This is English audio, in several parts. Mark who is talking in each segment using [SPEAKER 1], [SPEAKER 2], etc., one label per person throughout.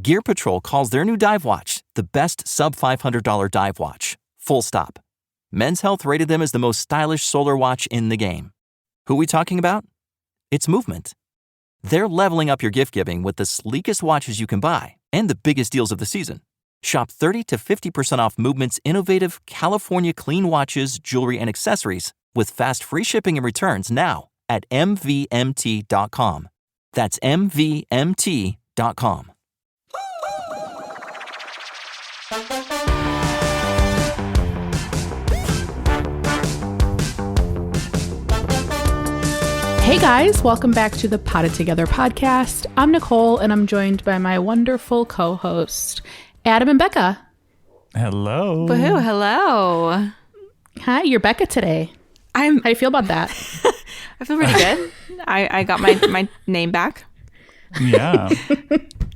[SPEAKER 1] Gear Patrol calls their new dive watch the best sub-$500 dive watch. Full stop. Men's Health rated them as the most stylish solar watch in the game. Who are we talking about? It's Movement. They're leveling up your gift giving with the sleekest watches you can buy and the biggest deals of the season. Shop 30 to 50% off Movement's innovative California clean watches, jewelry, and accessories with fast free shipping and returns now at MVMT.com. That's MVMT.com.
[SPEAKER 2] Hey guys, welcome back to the Potted Together podcast. I'm Nicole and I'm joined by my wonderful co-host, Adam and Becca.
[SPEAKER 3] Hello.
[SPEAKER 4] Woohoo, hello.
[SPEAKER 2] Hi, you're Becca today. How do you feel about that?
[SPEAKER 4] I feel pretty good. I got my name back.
[SPEAKER 3] Yeah.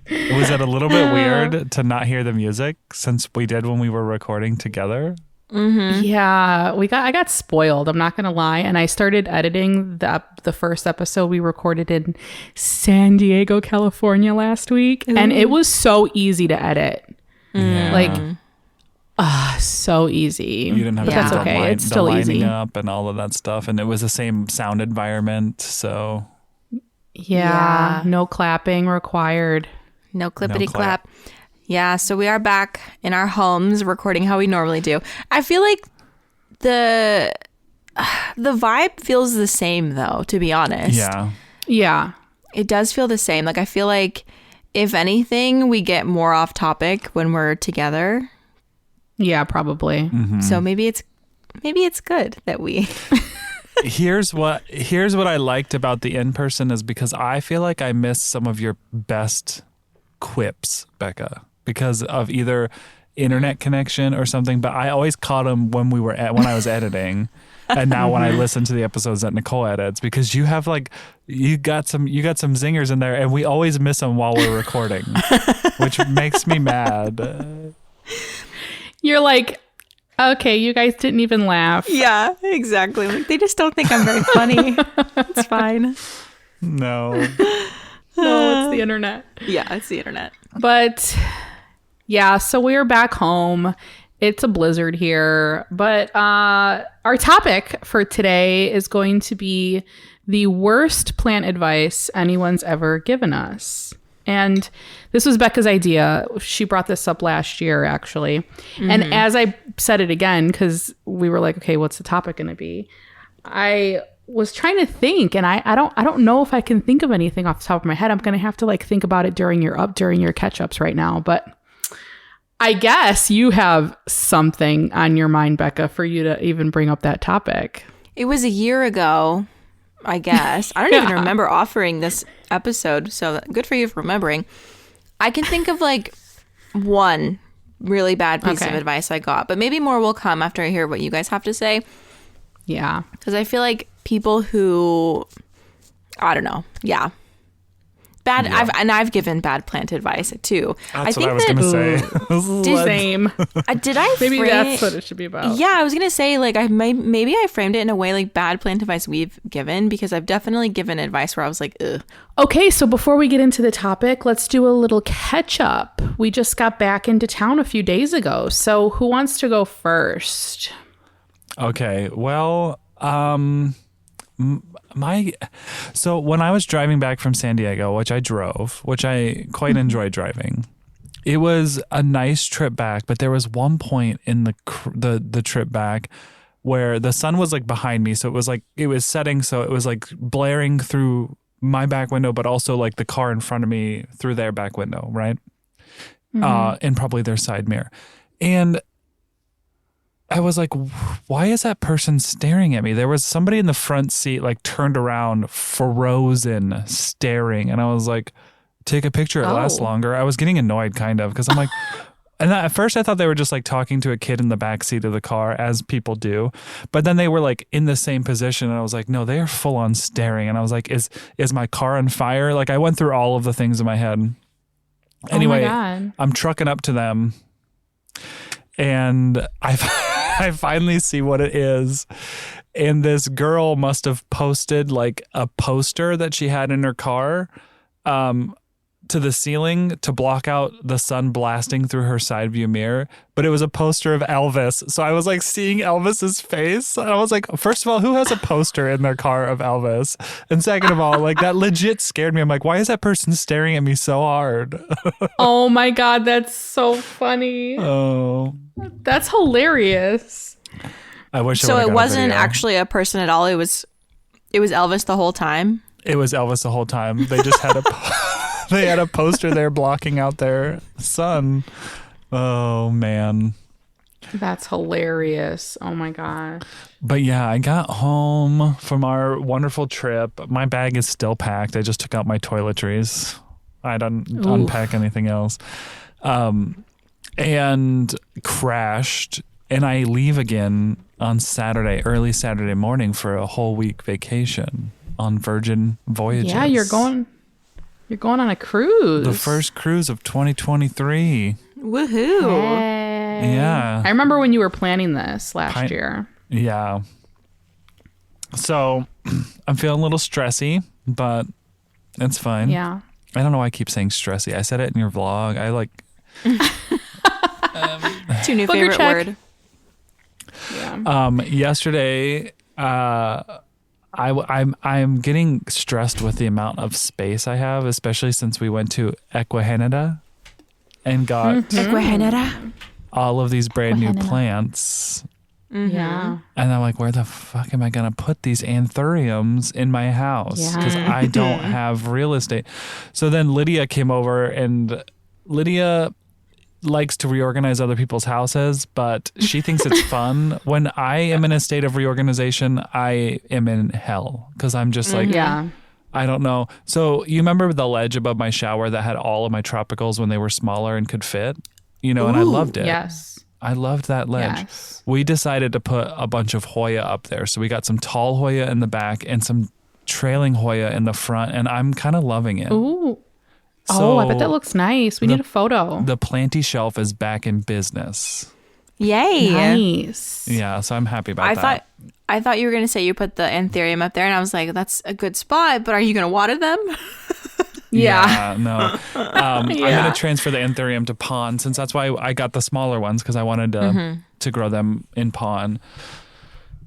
[SPEAKER 3] Was it a little bit weird to not hear the music since we did when we were recording together?
[SPEAKER 2] Mm-hmm. Yeah, I got spoiled. I'm not gonna lie, and I started editing the first episode we recorded in San Diego, California last week, and it was so easy to edit.
[SPEAKER 3] Yeah.
[SPEAKER 2] So easy.
[SPEAKER 3] You didn't have
[SPEAKER 2] but
[SPEAKER 3] to
[SPEAKER 2] that's
[SPEAKER 3] do
[SPEAKER 2] okay. It's still
[SPEAKER 3] lining
[SPEAKER 2] easy
[SPEAKER 3] up and all of that stuff, and it was the same sound environment. So
[SPEAKER 2] yeah. No clapping required.
[SPEAKER 4] No clippity clap. Yeah, so we are back in our homes recording how we normally do. I feel like the vibe feels the same though, to be honest.
[SPEAKER 2] Yeah.
[SPEAKER 4] It does feel the same. Like I feel like if anything, we get more off topic when we're together.
[SPEAKER 2] Yeah, probably.
[SPEAKER 3] Mm-hmm.
[SPEAKER 4] So maybe it's good that we
[SPEAKER 3] Here's what I liked about the in-person is because I feel like I missed some of your best quips, Becca, because of either internet connection or something, but I always caught them when I was editing. And now when I listen to the episodes that Nicole edits, because you got some zingers in there and we always miss them while we're recording, which makes me mad.
[SPEAKER 2] You're like, okay, you guys didn't even laugh.
[SPEAKER 4] Yeah, exactly. Like, they just don't think I'm very funny. It's fine.
[SPEAKER 3] No,
[SPEAKER 2] it's the internet.
[SPEAKER 4] Yeah, it's the internet.
[SPEAKER 2] But yeah, so we're back home. It's a blizzard here. But our topic for today is going to be the worst plant advice anyone's ever given us. And this was Becca's idea. She brought this up last year, actually. Mm-hmm. And as I said it again, because we were like, okay, what's the topic going to be? I was trying to think, and I don't know if I can think of anything off the top of my head. I'm going to have to like think about it during your catch-ups right now. But I guess you have something on your mind, Becca, for you to even bring up that topic.
[SPEAKER 4] It was a year ago, I guess. I don't even remember offering this episode, so good for you for remembering. I can think of like one really bad piece of advice I got, but maybe more will come after I hear what you guys have to say.
[SPEAKER 2] Yeah. Because
[SPEAKER 4] I feel like people who, I don't know, bad. Yeah. I've given bad plant advice too.
[SPEAKER 3] That's what I was going to say.
[SPEAKER 2] Same.
[SPEAKER 4] Did I?
[SPEAKER 2] Maybe that's what it should be about.
[SPEAKER 4] Yeah, I was going to say like maybe I framed it in a way like bad plant advice we've given, because I've definitely given advice where I was like, ugh.
[SPEAKER 2] Okay, so before we get into the topic, let's do a little catch up. We just got back into town a few days ago, so who wants to go first?
[SPEAKER 3] Okay, well, so when I was driving back from San Diego, which I quite enjoyed driving, it was a nice trip back, but there was one point in the trip back where the sun was like behind me, so it was setting, so it was like blaring through my back window, but also like the car in front of me through their back window, right? Mm-hmm. And probably their side mirror. And I was like, why is that person staring at me? There was somebody in the front seat, like turned around, frozen, staring. And I was like, take a picture, it lasts longer. I was getting annoyed kind of, because I'm like, and at first I thought they were just like talking to a kid in the back seat of the car, as people do. But then they were like in the same position. And I was like, no, they are full on staring. And I was like, is my car on fire? Like I went through all of the things in my head. Anyway, I'm trucking up to them and I finally see what it is. And this girl must have posted like a poster that she had in her car to the ceiling to block out the sun blasting through her side view mirror, but it was a poster of Elvis. So I was like seeing Elvis's face. And I was like, first of all, who has a poster in their car of Elvis? And second of all, like that legit scared me. I'm like, why is that person staring at me so hard?
[SPEAKER 2] Oh my God, that's so funny.
[SPEAKER 3] Oh,
[SPEAKER 2] That's hilarious.
[SPEAKER 3] I wish.
[SPEAKER 4] So
[SPEAKER 3] I
[SPEAKER 4] it
[SPEAKER 3] would've got a
[SPEAKER 4] wasn't
[SPEAKER 3] video.
[SPEAKER 4] actually a person at all. It was Elvis the whole time.
[SPEAKER 3] It was Elvis the whole time. They just had they had a poster there blocking out their sun. Oh man.
[SPEAKER 2] That's hilarious. Oh my God.
[SPEAKER 3] But yeah, I got home from our wonderful trip. My bag is still packed. I just took out my toiletries. I didn't unpack anything else. And crashed. And I leave again on Saturday, early Saturday morning for a whole week vacation on Virgin Voyages.
[SPEAKER 2] Yeah, you're going on a cruise.
[SPEAKER 3] The first cruise of 2023.
[SPEAKER 4] Woohoo!
[SPEAKER 2] Hey.
[SPEAKER 3] Yeah.
[SPEAKER 2] I remember when you were planning this last year.
[SPEAKER 3] Yeah. So I'm feeling a little stressy, but it's fine.
[SPEAKER 2] Yeah.
[SPEAKER 3] I don't know why I keep saying stressy. I said it in your vlog. I like.
[SPEAKER 4] It's your new
[SPEAKER 2] Booger
[SPEAKER 4] favorite
[SPEAKER 2] check.
[SPEAKER 4] word.
[SPEAKER 2] Yeah.
[SPEAKER 3] Yesterday, I'm getting stressed with the amount of space I have, especially since we went to Equihenida and got
[SPEAKER 4] Equihenida.
[SPEAKER 3] all of these brand new
[SPEAKER 2] Equihenida.
[SPEAKER 3] plants.
[SPEAKER 2] Yeah.
[SPEAKER 3] And I'm like, where the fuck am I going to put these anthuriums in my house?
[SPEAKER 2] Yeah.
[SPEAKER 3] Because I don't have real estate. So then Lydia came over, and Lydia likes to reorganize other people's houses, but she thinks it's fun. When I am in a state of reorganization, I am in hell because I'm just like,
[SPEAKER 2] Yeah.
[SPEAKER 3] I don't know. So you remember the ledge above my shower that had all of my tropicals when they were smaller and could fit? You know, and I loved it.
[SPEAKER 2] Yes.
[SPEAKER 3] I loved that ledge.
[SPEAKER 2] Yes.
[SPEAKER 3] We decided to put a bunch of Hoya up there. So we got some tall Hoya in the back and some trailing Hoya in the front, and I'm kind of loving it.
[SPEAKER 2] Ooh.
[SPEAKER 3] So
[SPEAKER 2] I bet that looks nice. We need a photo.
[SPEAKER 3] The planty shelf is back in business.
[SPEAKER 4] Yay!
[SPEAKER 2] Nice.
[SPEAKER 3] Yeah, so I'm happy about that.
[SPEAKER 4] I thought you were gonna say you put the anthurium up there, and I was like, that's a good spot. But are you gonna water them?
[SPEAKER 2] Yeah.
[SPEAKER 3] No. I'm going to transfer the anthurium to pond, since that's why I got the smaller ones, because I wanted to grow them in pond.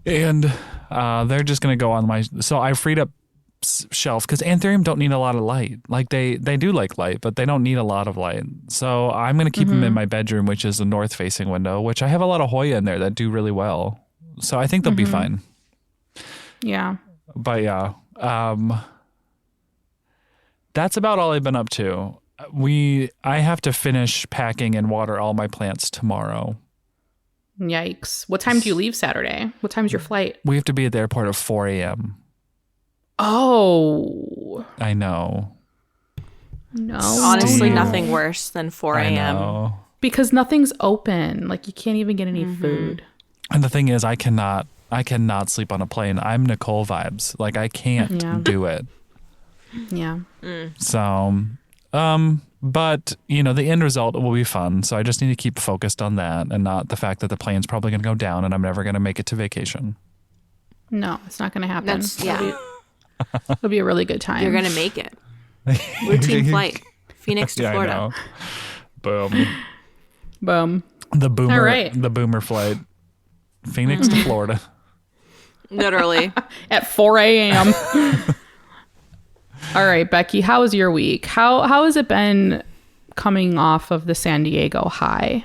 [SPEAKER 3] And they're just going to go on my... So I freed up shelf, because anthurium don't need a lot of light. Like they do like light, but they don't need a lot of light. So I'm going to keep them in my bedroom, which is a north-facing window, which I have a lot of Hoya in there that do really well. So I think they'll be fine.
[SPEAKER 2] Yeah.
[SPEAKER 3] But yeah, that's about all I've been up to. I have to finish packing and water all my plants tomorrow.
[SPEAKER 2] Yikes. What time do you leave Saturday? What time's your flight?
[SPEAKER 3] We have to be at the airport at 4 a.m.
[SPEAKER 2] Oh.
[SPEAKER 3] I know.
[SPEAKER 2] No.
[SPEAKER 4] Honestly,
[SPEAKER 3] Steve.
[SPEAKER 4] nothing worse than 4
[SPEAKER 3] I
[SPEAKER 4] a.m.
[SPEAKER 3] know.
[SPEAKER 2] Because nothing's open. Like you can't even get any food.
[SPEAKER 3] And the thing is, I cannot sleep on a plane. I'm Nicole vibes. Like I can't
[SPEAKER 2] Yeah.
[SPEAKER 3] do it.
[SPEAKER 2] Yeah.
[SPEAKER 3] So, but you know, the end result will be fun. So I just need to keep focused on that and not the fact that the plane's probably going to go down and I'm never going to make it to vacation.
[SPEAKER 2] No, it's not going to happen.
[SPEAKER 4] Yeah,
[SPEAKER 2] It'll be a really good time.
[SPEAKER 4] you're gonna make it. Routine flight, Phoenix to
[SPEAKER 3] Yeah,
[SPEAKER 4] Florida.
[SPEAKER 3] I know. Boom.
[SPEAKER 2] Boom.
[SPEAKER 3] The boomer,
[SPEAKER 2] All right.
[SPEAKER 3] the boomer flight, Phoenix to Florida.
[SPEAKER 4] Literally.
[SPEAKER 2] At 4 a.m. All right, Becky, how was your week? How has it been coming off of the San Diego high?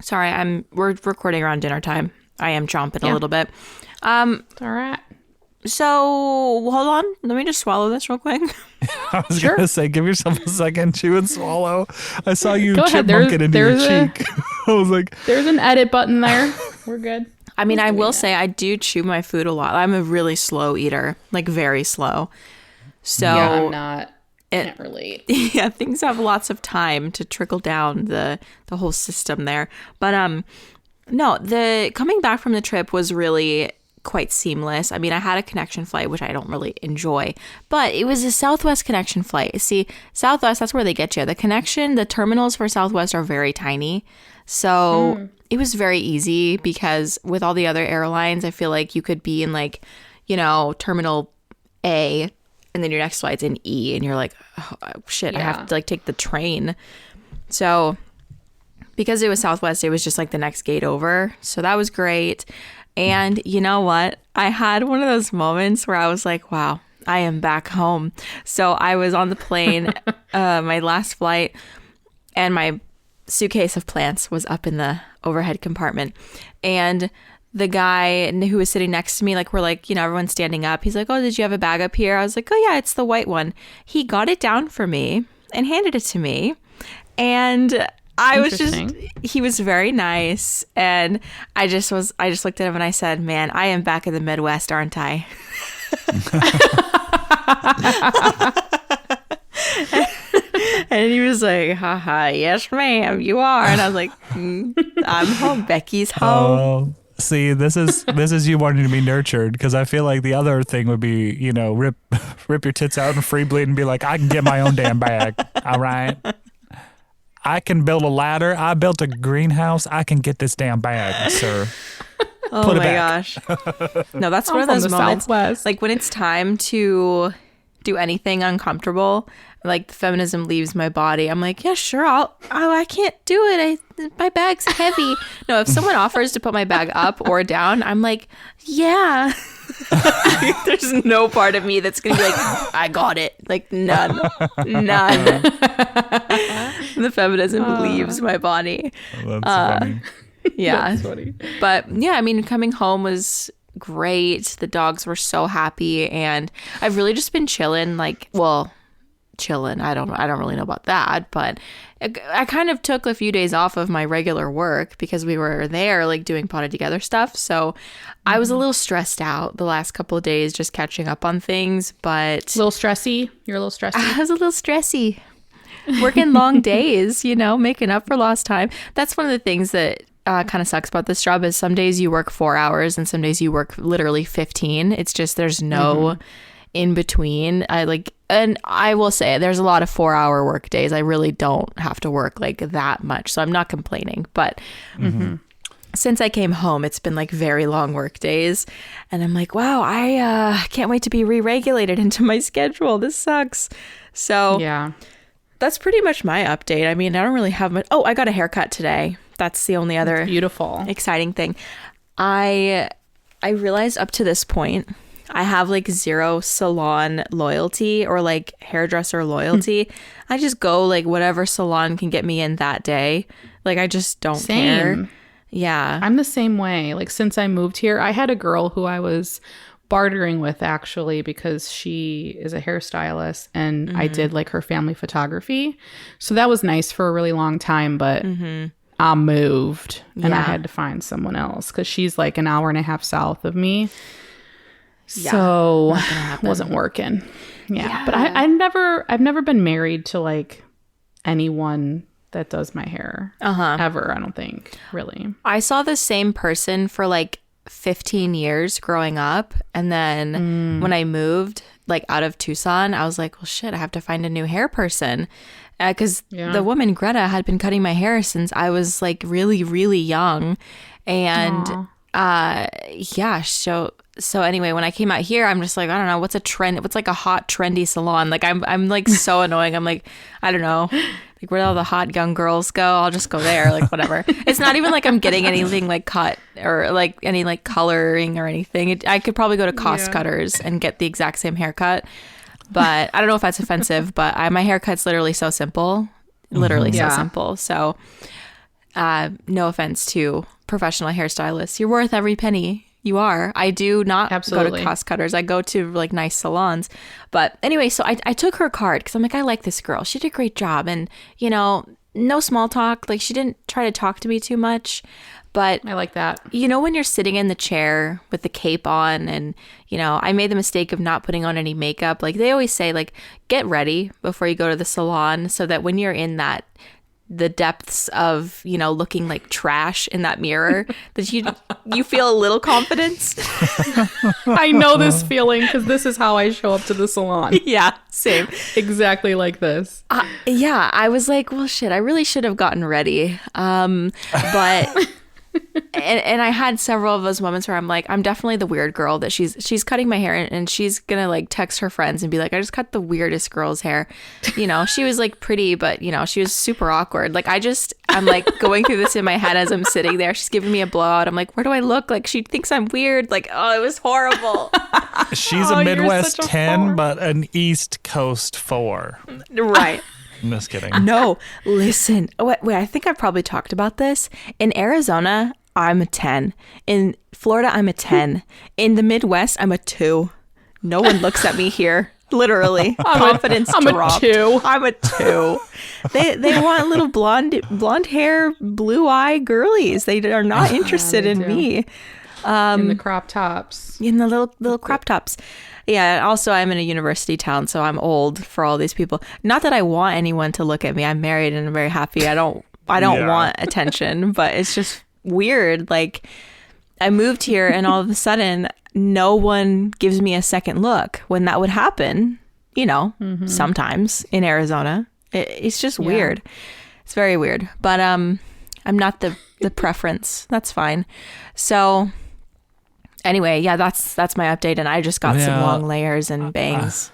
[SPEAKER 4] Sorry, we're recording around dinner time. I am chomping a
[SPEAKER 2] Yeah.
[SPEAKER 4] little bit.
[SPEAKER 2] It's all right.
[SPEAKER 4] So hold on, let me just swallow this real quick.
[SPEAKER 3] I was gonna say, give yourself a second, chew and swallow. I saw you
[SPEAKER 2] Go ahead.
[SPEAKER 3] chipmunking into your
[SPEAKER 2] There's a-
[SPEAKER 3] cheek. I was like,
[SPEAKER 2] There's an edit button there. We're good.
[SPEAKER 4] I mean, I will say I do chew my food a lot. I'm a really slow eater, like very slow. So
[SPEAKER 2] Yeah, I'm not.
[SPEAKER 4] it-
[SPEAKER 2] Can't relate.
[SPEAKER 4] yeah, things have lots of time to trickle down the whole system there. But no, the coming back from the trip was really quite seamless. I mean, I had a connection flight, which I don't really enjoy, but it was a Southwest connection flight. See, Southwest, that's where they get you. The terminals for Southwest are very tiny. So it was very easy because with all the other airlines, I feel like you could be in like, you know, terminal A and then your next flight's in E, and you're like, oh, shit, I
[SPEAKER 2] Yeah.
[SPEAKER 4] have to like take the train. So because it was Southwest, it was just like the next gate over. So that was great. And you know what? I had one of those moments where I was like, wow, I am back home. So I was on the plane, my last flight, and my suitcase of plants was up in the overhead compartment. And the guy who was sitting next to me, like, we're like, you know, everyone's standing up. He's like, oh, did you have a bag up here? I was like, oh, yeah, it's the white one. He got it down for me and handed it to me. And I was just, he was very nice. And I just looked at him and I said, man, I am back in the Midwest, aren't I? And he was like, haha, yes, ma'am, you are. And I was like, I'm home. Becky's home.
[SPEAKER 3] See, this is you wanting to be nurtured, because I feel like the other thing would be, you know, rip your tits out and free bleed and be like, I can get my own damn bag. All right. I can build a ladder. I built a greenhouse. I can get this damn bag, sir.
[SPEAKER 4] Oh
[SPEAKER 3] Put it
[SPEAKER 4] my
[SPEAKER 3] back.
[SPEAKER 4] gosh. No, that's one of those moments.
[SPEAKER 2] Southwest.
[SPEAKER 4] Like when it's time to do anything uncomfortable, like the feminism leaves my body. I'm like, yeah, sure. I can't do it. My bag's heavy. No, if someone offers to put my bag up or down, I'm like, yeah. There's no part of me that's going to be like, I got it. Like none. The feminism leaves my body.
[SPEAKER 3] That's funny.
[SPEAKER 4] Yeah.
[SPEAKER 2] That's funny.
[SPEAKER 4] But yeah, I mean, coming home was great. The dogs were so happy, and I've really just been chilling. Chilling. I don't really know about that, but I kind of took a few days off of my regular work because we were there, like doing Potted Together stuff. So I was a little stressed out the last couple of days, just catching up on things. But
[SPEAKER 2] A little stressy. You're a little stressy.
[SPEAKER 4] I was a little stressy. Working long days, you know, making up for lost time. That's one of the things that kind of sucks about this job is some days you work 4 hours and some days you work literally 15. It's just there's no in between. And I will say there's a lot of 4-hour work days. I really don't have to work like that much, so I'm not complaining. But since I came home, it's been like very long work days, and I'm like, wow, I can't wait to be re-regulated into my schedule. This sucks. So
[SPEAKER 2] Yeah.
[SPEAKER 4] that's pretty much my update. I mean, I don't really have much. Oh, I got a haircut today. That's the only other
[SPEAKER 2] Beautiful.
[SPEAKER 4] exciting thing. I realized up to this point, I have like zero salon loyalty or like hairdresser loyalty. I just go like whatever salon can get me in that day. Like I just don't care.
[SPEAKER 2] Same.
[SPEAKER 4] Yeah.
[SPEAKER 2] I'm the same way. Like since I moved here, I had a girl who I was bartering with actually because she is a hairstylist and I did like her family photography. So that was nice for a really long time, but I moved and I
[SPEAKER 4] Yeah.
[SPEAKER 2] had to find someone else because she's like an hour and a half south of me.
[SPEAKER 4] Yeah,
[SPEAKER 2] So wasn't working. Yeah. But I've never been married to like anyone that does my hair ever. I don't think really.
[SPEAKER 4] I saw the same person for like 15 years growing up. And then when I moved like out of Tucson, I was like, well, shit, I have to find a new hair person. Because the woman, Greta, had been cutting my hair since I was like really, really young. And yeah, so anyway, when I came out here, I'm just like, I don't know, what's a trend? What's like a hot, trendy salon? Like I'm like so annoying. I'm like, I don't know. Like where all the hot young girls go, I'll just go there, like whatever. It's not even like I'm getting anything like cut or like any like coloring or anything. I could probably go to Cost Cutters and get the exact same haircut. But I don't know if that's offensive, but my haircut's literally so simple. Literally so simple. So no offense to professional hairstylists. You're worth every penny. You are. I do not go to Cost Cutters. I go to like nice salons. But anyway, so I took her card because I'm like, I like this girl. She did a great job. And, you know, no small talk. Like she didn't try to talk to me too much. But
[SPEAKER 2] I like that.
[SPEAKER 4] you know, when you're sitting in the chair with the cape on and, you know, I made the mistake of not putting on any makeup. Like they always say, like, get ready before you go to the salon so that when you're in the depths of, you know, looking like trash in that mirror, that you feel a little confidence.
[SPEAKER 2] I know this feeling because this is how I show up to the salon.
[SPEAKER 4] Yeah, same.
[SPEAKER 2] Exactly like this.
[SPEAKER 4] Yeah, I was like, well, shit, I really should have gotten ready. But and I had several of those moments where I'm like, I'm definitely the weird girl that she's cutting my hair and she's gonna like text her friends and be like, I just cut the weirdest girl's hair. You know, she was like pretty, but you know, she was super awkward. Like I'm like going through this in my head as I'm sitting there. She's giving me a blowout. I'm like, where do I look? Like she thinks I'm weird. Like, oh, it was horrible.
[SPEAKER 3] She's a Midwest 10, but an East Coast 4.
[SPEAKER 4] Right.
[SPEAKER 3] I'm just kidding.
[SPEAKER 4] No, listen. Wait, I think I've probably talked about this. In Arizona, I'm a 10. In Florida, I'm a 10. In the Midwest, I'm a 2. No one looks at me here. Literally. Confidence dropped. I'm a 2. They want little blonde hair, blue eye girlies. They are not interested in me.
[SPEAKER 2] In the crop tops.
[SPEAKER 4] In the little crop tops. Yeah, also I'm in a university town, so I'm old for all these people. Not that I want anyone to look at me. I'm married and I'm very happy. I don't want attention, but it's just weird. Like I moved here and all of a sudden no one gives me a second look when that would happen, you know, sometimes in Arizona. It's just weird. It's very weird. But I'm not the preference. That's fine. So anyway, yeah, that's my update, and I just got some long layers and bangs.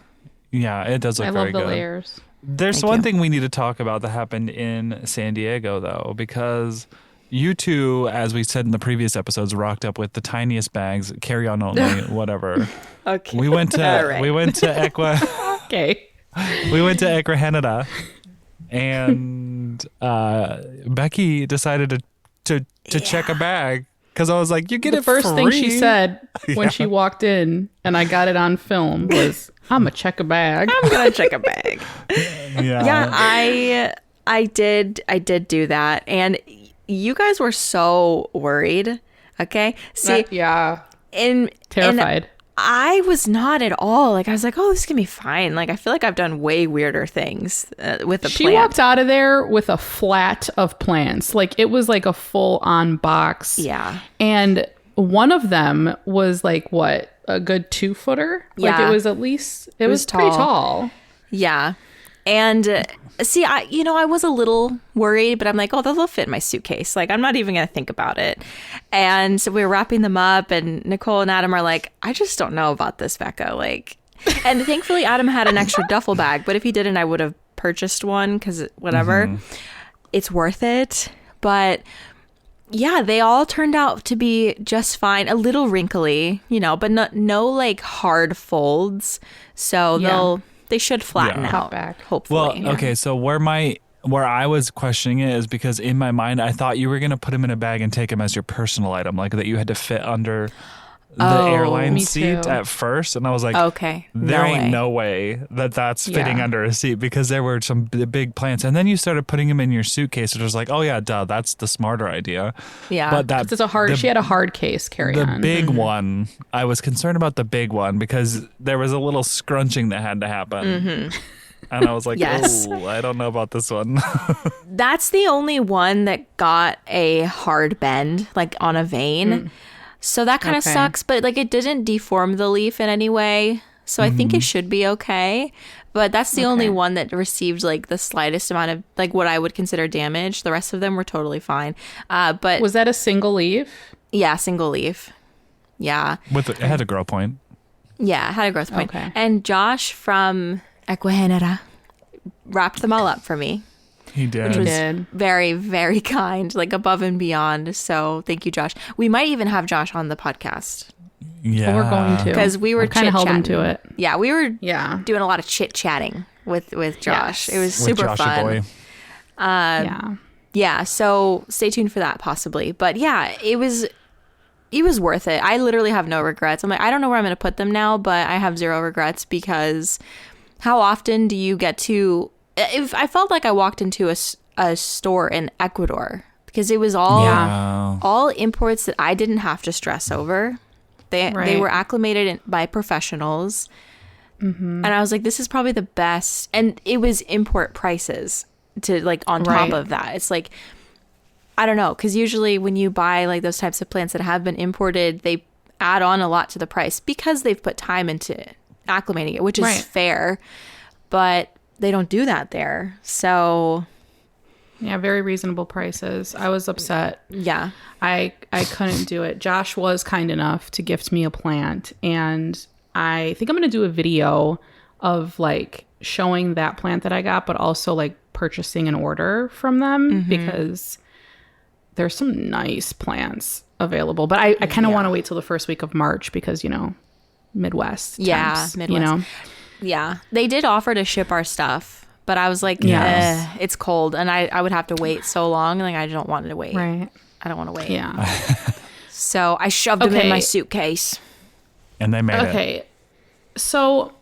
[SPEAKER 3] Yeah, it does look very good.
[SPEAKER 2] I love the layers.
[SPEAKER 3] There's one thing we need to talk about that happened in San Diego, though, because you two, as we said in the previous episodes, rocked up with the tiniest bags, carry-on only, whatever.
[SPEAKER 4] Okay.
[SPEAKER 3] We went to
[SPEAKER 4] right.
[SPEAKER 3] we went to Equa.
[SPEAKER 2] Okay.
[SPEAKER 3] We went to Equahanada, and Becky decided to check a bag. Because I was like, you get
[SPEAKER 2] the
[SPEAKER 3] it free.
[SPEAKER 2] first thing she said when she walked in, and I got it on film, was, I'm going to check a bag.
[SPEAKER 4] I'm going to check a bag. Yeah, I did do that. And you guys were so worried. Okay. See,
[SPEAKER 2] terrified.
[SPEAKER 4] And I was not at all. Like, I was like, oh, this is going to be fine. Like, I feel like I've done way weirder things with the plant.
[SPEAKER 2] She walked out of there with a flat of plants. Like, it was like a full-on box.
[SPEAKER 4] Yeah.
[SPEAKER 2] And one of them was like, what, a good 2-footer?
[SPEAKER 4] Yeah.
[SPEAKER 2] Like, it was at least, it was pretty tall.
[SPEAKER 4] Yeah. And see, I was a little worried, but I'm like, oh, they'll fit in my suitcase. Like, I'm not even going to think about it. And so we were wrapping them up, and Nicole and Adam are like, I just don't know about this, Becca. Like, and thankfully Adam had an extra duffel bag, but if he didn't, I would have purchased one because whatever. It's worth it. But yeah, they all turned out to be just fine. A little wrinkly, but no like hard folds. So they should flatten out back, hopefully.
[SPEAKER 3] Well, okay, so where I was questioning it is because in my mind I thought you were going to put him in a bag and take him as your personal item, like that you had to fit under the airline seat at first, and I was like,
[SPEAKER 4] okay,
[SPEAKER 3] there ain't no way that's fitting under a seat, because there were some big plants, and then you started putting them in your suitcase, and it was like, oh yeah, duh, that's the smarter idea.
[SPEAKER 4] Yeah,
[SPEAKER 3] but
[SPEAKER 2] she had a hard case carry-on.
[SPEAKER 3] The big one, I was concerned about the big one because there was a little scrunching that had to happen. And I was like, oh, I don't know about this one.
[SPEAKER 4] That's the only one that got a hard bend, like on a vein. So that kind of sucks, but like it didn't deform the leaf in any way. So I think it should be okay. But that's the only one that received like the slightest amount of like what I would consider damage. The rest of them were totally fine. But
[SPEAKER 2] was that a single leaf?
[SPEAKER 4] Yeah, single leaf. Yeah.
[SPEAKER 3] It had a grow point.
[SPEAKER 4] Yeah, it had a growth point.
[SPEAKER 2] Okay.
[SPEAKER 4] And Josh from Equahanada wrapped them all up for me.
[SPEAKER 3] He did.
[SPEAKER 4] Which was very, very kind, like above and beyond. So thank you, Josh. We might even have Josh on the podcast.
[SPEAKER 3] Yeah.
[SPEAKER 2] We're going to.
[SPEAKER 4] Because we were
[SPEAKER 2] kind of held him to it.
[SPEAKER 4] Yeah, we were doing a lot of chit-chatting with Josh. Yes. It was super fun.
[SPEAKER 2] Boy.
[SPEAKER 4] Yeah, so stay tuned for that possibly. But yeah, it was worth it. I literally have no regrets. I'm like, I don't know where I'm going to put them now, but I have zero regrets, because how often do you get to... If I felt like I walked into a store in Ecuador, because it was all imports that I didn't have to stress over. They were acclimated by professionals. And I was like, this is probably the best. And it was import prices to like on top of that. It's like, I don't know, because usually when you buy like those types of plants that have been imported, they add on a lot to the price because they've put time into acclimating it, which is fair. But they don't do that there. So
[SPEAKER 2] Yeah, very reasonable prices. I was upset.
[SPEAKER 4] Yeah.
[SPEAKER 2] I couldn't do it. Josh was kind enough to gift me a plant, and I think I'm going to do a video of like showing that plant that I got, but also like purchasing an order from them because there's some nice plants available. But I kind of want to wait till the first week of March because, you know, Midwest.
[SPEAKER 4] Yeah,
[SPEAKER 2] temps,
[SPEAKER 4] Midwest.
[SPEAKER 2] You know?
[SPEAKER 4] Yeah. They did offer to ship our stuff, but I was like, it's cold, and I would have to wait so long. Like, I don't want to wait.
[SPEAKER 2] Right.
[SPEAKER 4] I don't want to wait.
[SPEAKER 2] Yeah.
[SPEAKER 4] So I shoved them in my suitcase.
[SPEAKER 3] And they made it.
[SPEAKER 2] Okay. So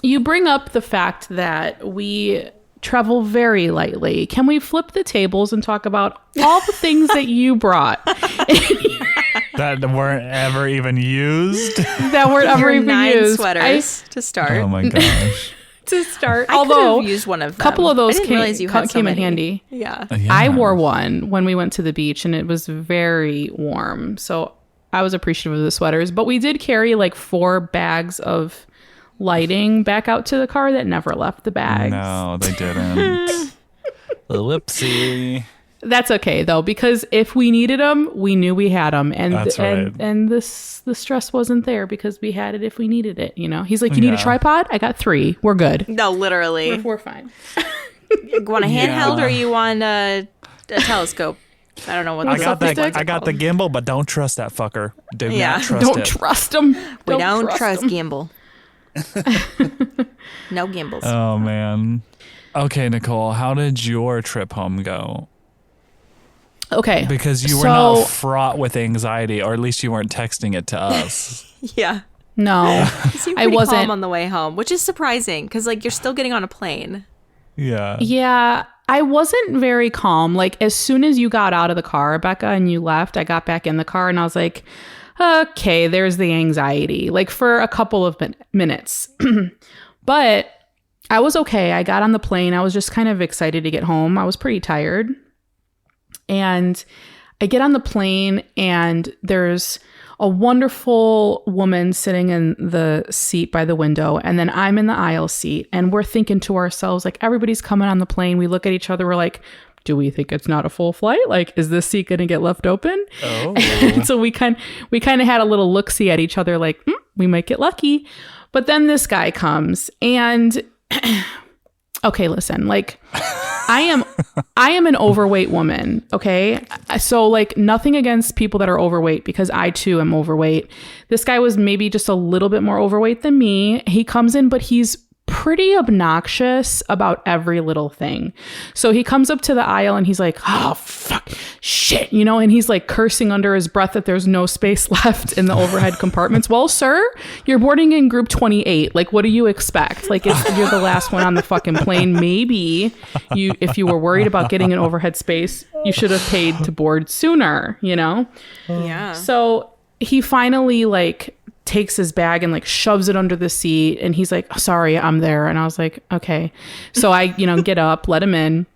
[SPEAKER 2] you bring up the fact that we travel very lightly. Can we flip the tables and talk about all the things that you brought
[SPEAKER 3] That weren't ever even used.
[SPEAKER 2] that weren't ever
[SPEAKER 4] Your
[SPEAKER 2] even
[SPEAKER 4] 9
[SPEAKER 2] used?
[SPEAKER 4] sweaters to start.
[SPEAKER 3] Oh my gosh.
[SPEAKER 2] To start,
[SPEAKER 4] I could
[SPEAKER 2] although
[SPEAKER 4] have used one of them.
[SPEAKER 2] a couple of those
[SPEAKER 4] I didn't realize you had so
[SPEAKER 2] came in
[SPEAKER 4] many.
[SPEAKER 2] handy.
[SPEAKER 4] Yeah.
[SPEAKER 2] I wore one when we went to the beach, and it was very warm. So I was appreciative of the sweaters. But we did carry like 4 bags of lighting back out to the car that never left the bags.
[SPEAKER 3] No, they didn't. Whoopsie.
[SPEAKER 2] That's okay though, because if we needed them, we knew we had them, and
[SPEAKER 3] That's right.
[SPEAKER 2] and the stress wasn't there because we had it if we needed it. You know, he's like, "You need a
[SPEAKER 3] Yeah.
[SPEAKER 2] tripod? I got 3. We're good.
[SPEAKER 4] No, literally.
[SPEAKER 2] We're fine."
[SPEAKER 4] You want a handheld
[SPEAKER 3] Yeah.
[SPEAKER 4] or you want a telescope? I don't know what
[SPEAKER 3] I
[SPEAKER 4] the
[SPEAKER 3] got
[SPEAKER 2] selfie
[SPEAKER 3] that.
[SPEAKER 2] stick?
[SPEAKER 3] I got the gimbal, but don't trust that fucker. Do
[SPEAKER 4] Yeah.
[SPEAKER 3] not trust
[SPEAKER 2] Don't
[SPEAKER 3] it.
[SPEAKER 2] trust him.
[SPEAKER 4] We don't trust
[SPEAKER 2] 'em.
[SPEAKER 4] gimbal. No gimbals.
[SPEAKER 3] Oh man. Okay, Nicole, how did your trip home go?
[SPEAKER 2] Okay,
[SPEAKER 3] Because you were
[SPEAKER 2] So-
[SPEAKER 3] not fraught with anxiety, or at least you weren't texting it to us.
[SPEAKER 4] Yeah.
[SPEAKER 2] no,
[SPEAKER 4] You seem
[SPEAKER 2] I
[SPEAKER 4] pretty
[SPEAKER 2] wasn't.
[SPEAKER 4] calm on the way home, which is surprising because like you're still getting on a plane.
[SPEAKER 3] Yeah.
[SPEAKER 2] Yeah, I wasn't very calm. Like, as soon as you got out of the car, Becca, and you left, I got back in the car and I was like, okay, there's the anxiety, like for a couple of minutes. But I was okay. I got on the plane. I was just kind of excited to get home. I was pretty tired. And I get on the plane, and there's a wonderful woman sitting in the seat by the window, and then I'm in the aisle seat, and we're thinking to ourselves, like, everybody's coming on the plane. We look at each other, we're like, do we think it's not a full flight? Like, is this seat going to get left open?
[SPEAKER 3] Oh.
[SPEAKER 2] And so we kind of had a little look-see at each other, like, we might get lucky. But then this guy comes, and okay, listen, like, I am an overweight woman, okay? So like, nothing against people that are overweight, because I too am overweight. This guy was maybe just a little bit more overweight than me. He comes in, but he's pretty obnoxious about every little thing. So he comes up to the aisle and he's like, oh, fuck, shit, you know, and he's like cursing under his breath that there's no space left in the overhead compartments. Well, sir, you're boarding in group 28. Like, what do you expect? Like, you're the last one on the fucking plane. Maybe if you were worried about getting an overhead space, you should have paid to board sooner, you know?
[SPEAKER 4] Yeah.
[SPEAKER 2] So he finally like takes his bag and like shoves it under the seat, and he's like, sorry, I'm there. And I was like, okay. So I, get up, let him in.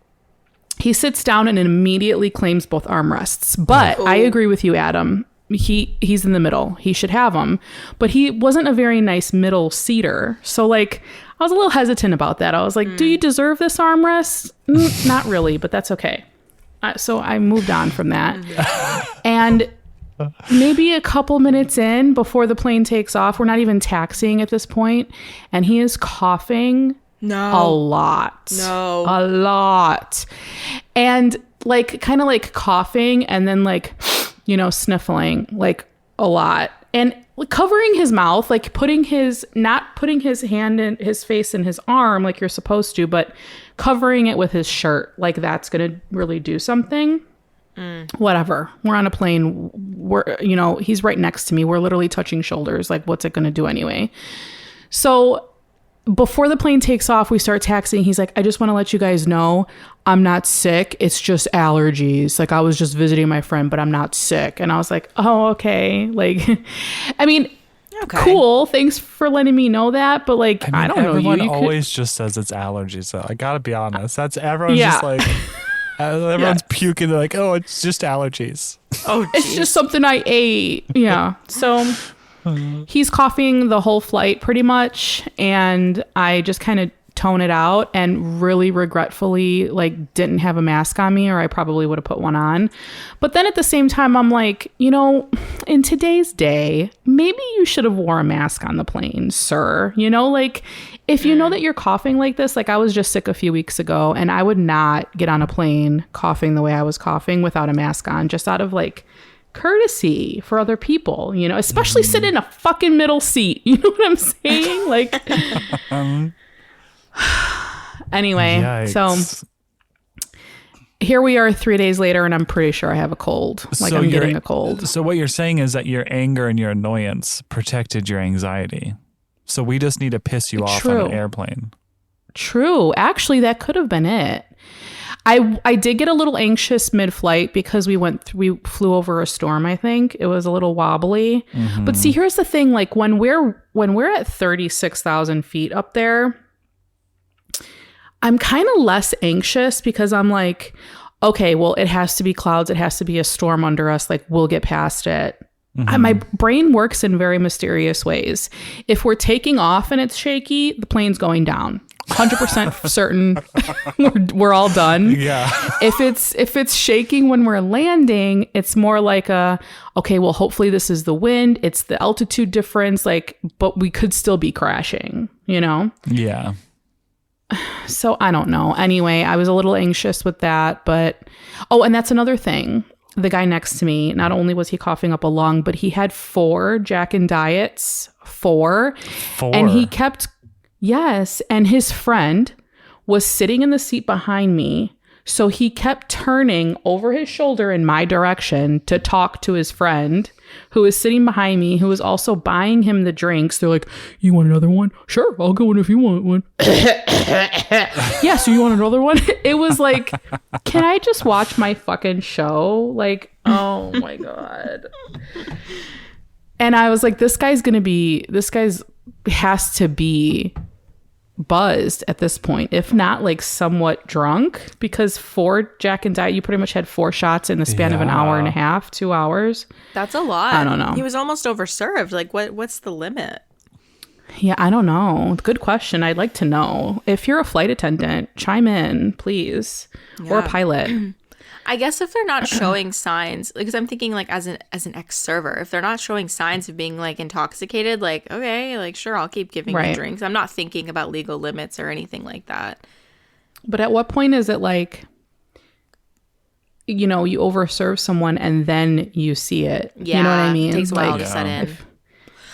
[SPEAKER 2] He sits down and immediately claims both armrests. But I agree with you, Adam. He's in the middle. He should have them. But he wasn't a very nice middle seater. So like, I was a little hesitant about that. I was like, do you deserve this armrest? Not really, but that's okay. So I moved on from that. And maybe a couple minutes in, before the plane takes off, we're not even taxiing at this point, and he is coughing a lot. A lot. And like, kind of like coughing and then like, sniffling like a lot. And covering his mouth, like not putting his hand in his face in his arm like you're supposed to, but covering it with his shirt, like that's going to really do something. Whatever. We're on a plane. He's right next to me. We're literally touching shoulders. Like, what's it going to do anyway? So before the plane takes off, we start taxiing. He's like, I just want to let you guys know I'm not sick. It's just allergies. Like, I was just visiting my friend, but I'm not sick. And I was like, oh, okay. Like, I mean,
[SPEAKER 4] Okay.
[SPEAKER 2] cool. Thanks for letting me know that. But like, I don't know.
[SPEAKER 3] Everyone
[SPEAKER 2] You could-
[SPEAKER 3] always just says it's allergies, though. I gotta be honest. That's everyone's
[SPEAKER 2] Yeah.
[SPEAKER 3] just like, everyone's puking. They're like, oh, it's just allergies.
[SPEAKER 4] Oh,
[SPEAKER 2] It's just something I ate. Yeah. So he's coughing the whole flight pretty much. And I just kind of tone it out and really regretfully like didn't have a mask on me, or I probably would have put one on. But then at the same time, I'm like, you know, in today's day, maybe you should have wore a mask on the plane, sir. You know, like if you know that you're coughing like this, like I was just sick a few weeks ago and I would not get on a plane coughing the way I was coughing without a mask on, just out of like courtesy for other people, you know, especially sit in a fucking middle seat. You know what I'm saying? Like, anyway,
[SPEAKER 3] Yikes.
[SPEAKER 2] so here we are 3 days later and I'm pretty sure I have a cold. Like I'm getting a cold.
[SPEAKER 3] So what you're saying is that your anger and your annoyance protected your anxiety. So we just need to piss you off on an airplane.
[SPEAKER 2] True. Actually, that could have been it. I did get a little anxious mid-flight because we flew over a storm, I think. It was a little wobbly. Mm-hmm. But see, here's the thing, like when we're at 36,000 feet up there, I'm kind of less anxious because I'm like, okay, well, it has to be clouds, it has to be a storm under us, like we'll get past it. Mm-hmm. My brain works in very mysterious ways. If we're taking off and it's shaky, the plane's going down. 100% certain we're all done.
[SPEAKER 3] Yeah.
[SPEAKER 2] If it's shaking when we're landing, it's more like okay, well, hopefully this is the wind, it's the altitude difference, like, but we could still be crashing, you know?
[SPEAKER 3] Yeah.
[SPEAKER 2] So I don't know. Anyway, I was a little anxious with that, but and that's another thing. The guy next to me, not only was he coughing up a lung, but he had 4 Jack and Diets, 4. And he kept, yes. And his friend was sitting in the seat behind me. So he kept turning over his shoulder in my direction to talk to his friend who was sitting behind me, who was also buying him the drinks. They're like, you want another one? Sure, I'll go in if you want one. Yeah, so you want another one? It was like, can I just watch my fucking show? Like, oh my God. And I was like, this guy's has to be buzzed at this point, if not like somewhat drunk, because 4 Jack and Diet, you pretty much had 4 shots in the span of an hour and a half, 2 hours.
[SPEAKER 4] That's a lot.
[SPEAKER 2] I don't know.
[SPEAKER 4] He was almost overserved. Like what's the limit?
[SPEAKER 2] Yeah, I don't know. Good question. I'd like to know. If you're a flight attendant, chime in, please. Yeah. Or a pilot.
[SPEAKER 4] I guess if they're not showing signs, because I'm thinking like as an ex-server, if they're not showing signs of being like intoxicated, like, okay, like sure, I'll keep giving you drinks. I'm not thinking about legal limits or anything like that.
[SPEAKER 2] But at what point is it like, you know, you overserve someone and then you see it?
[SPEAKER 4] Yeah,
[SPEAKER 2] you know what I mean?
[SPEAKER 4] It takes a while to set in.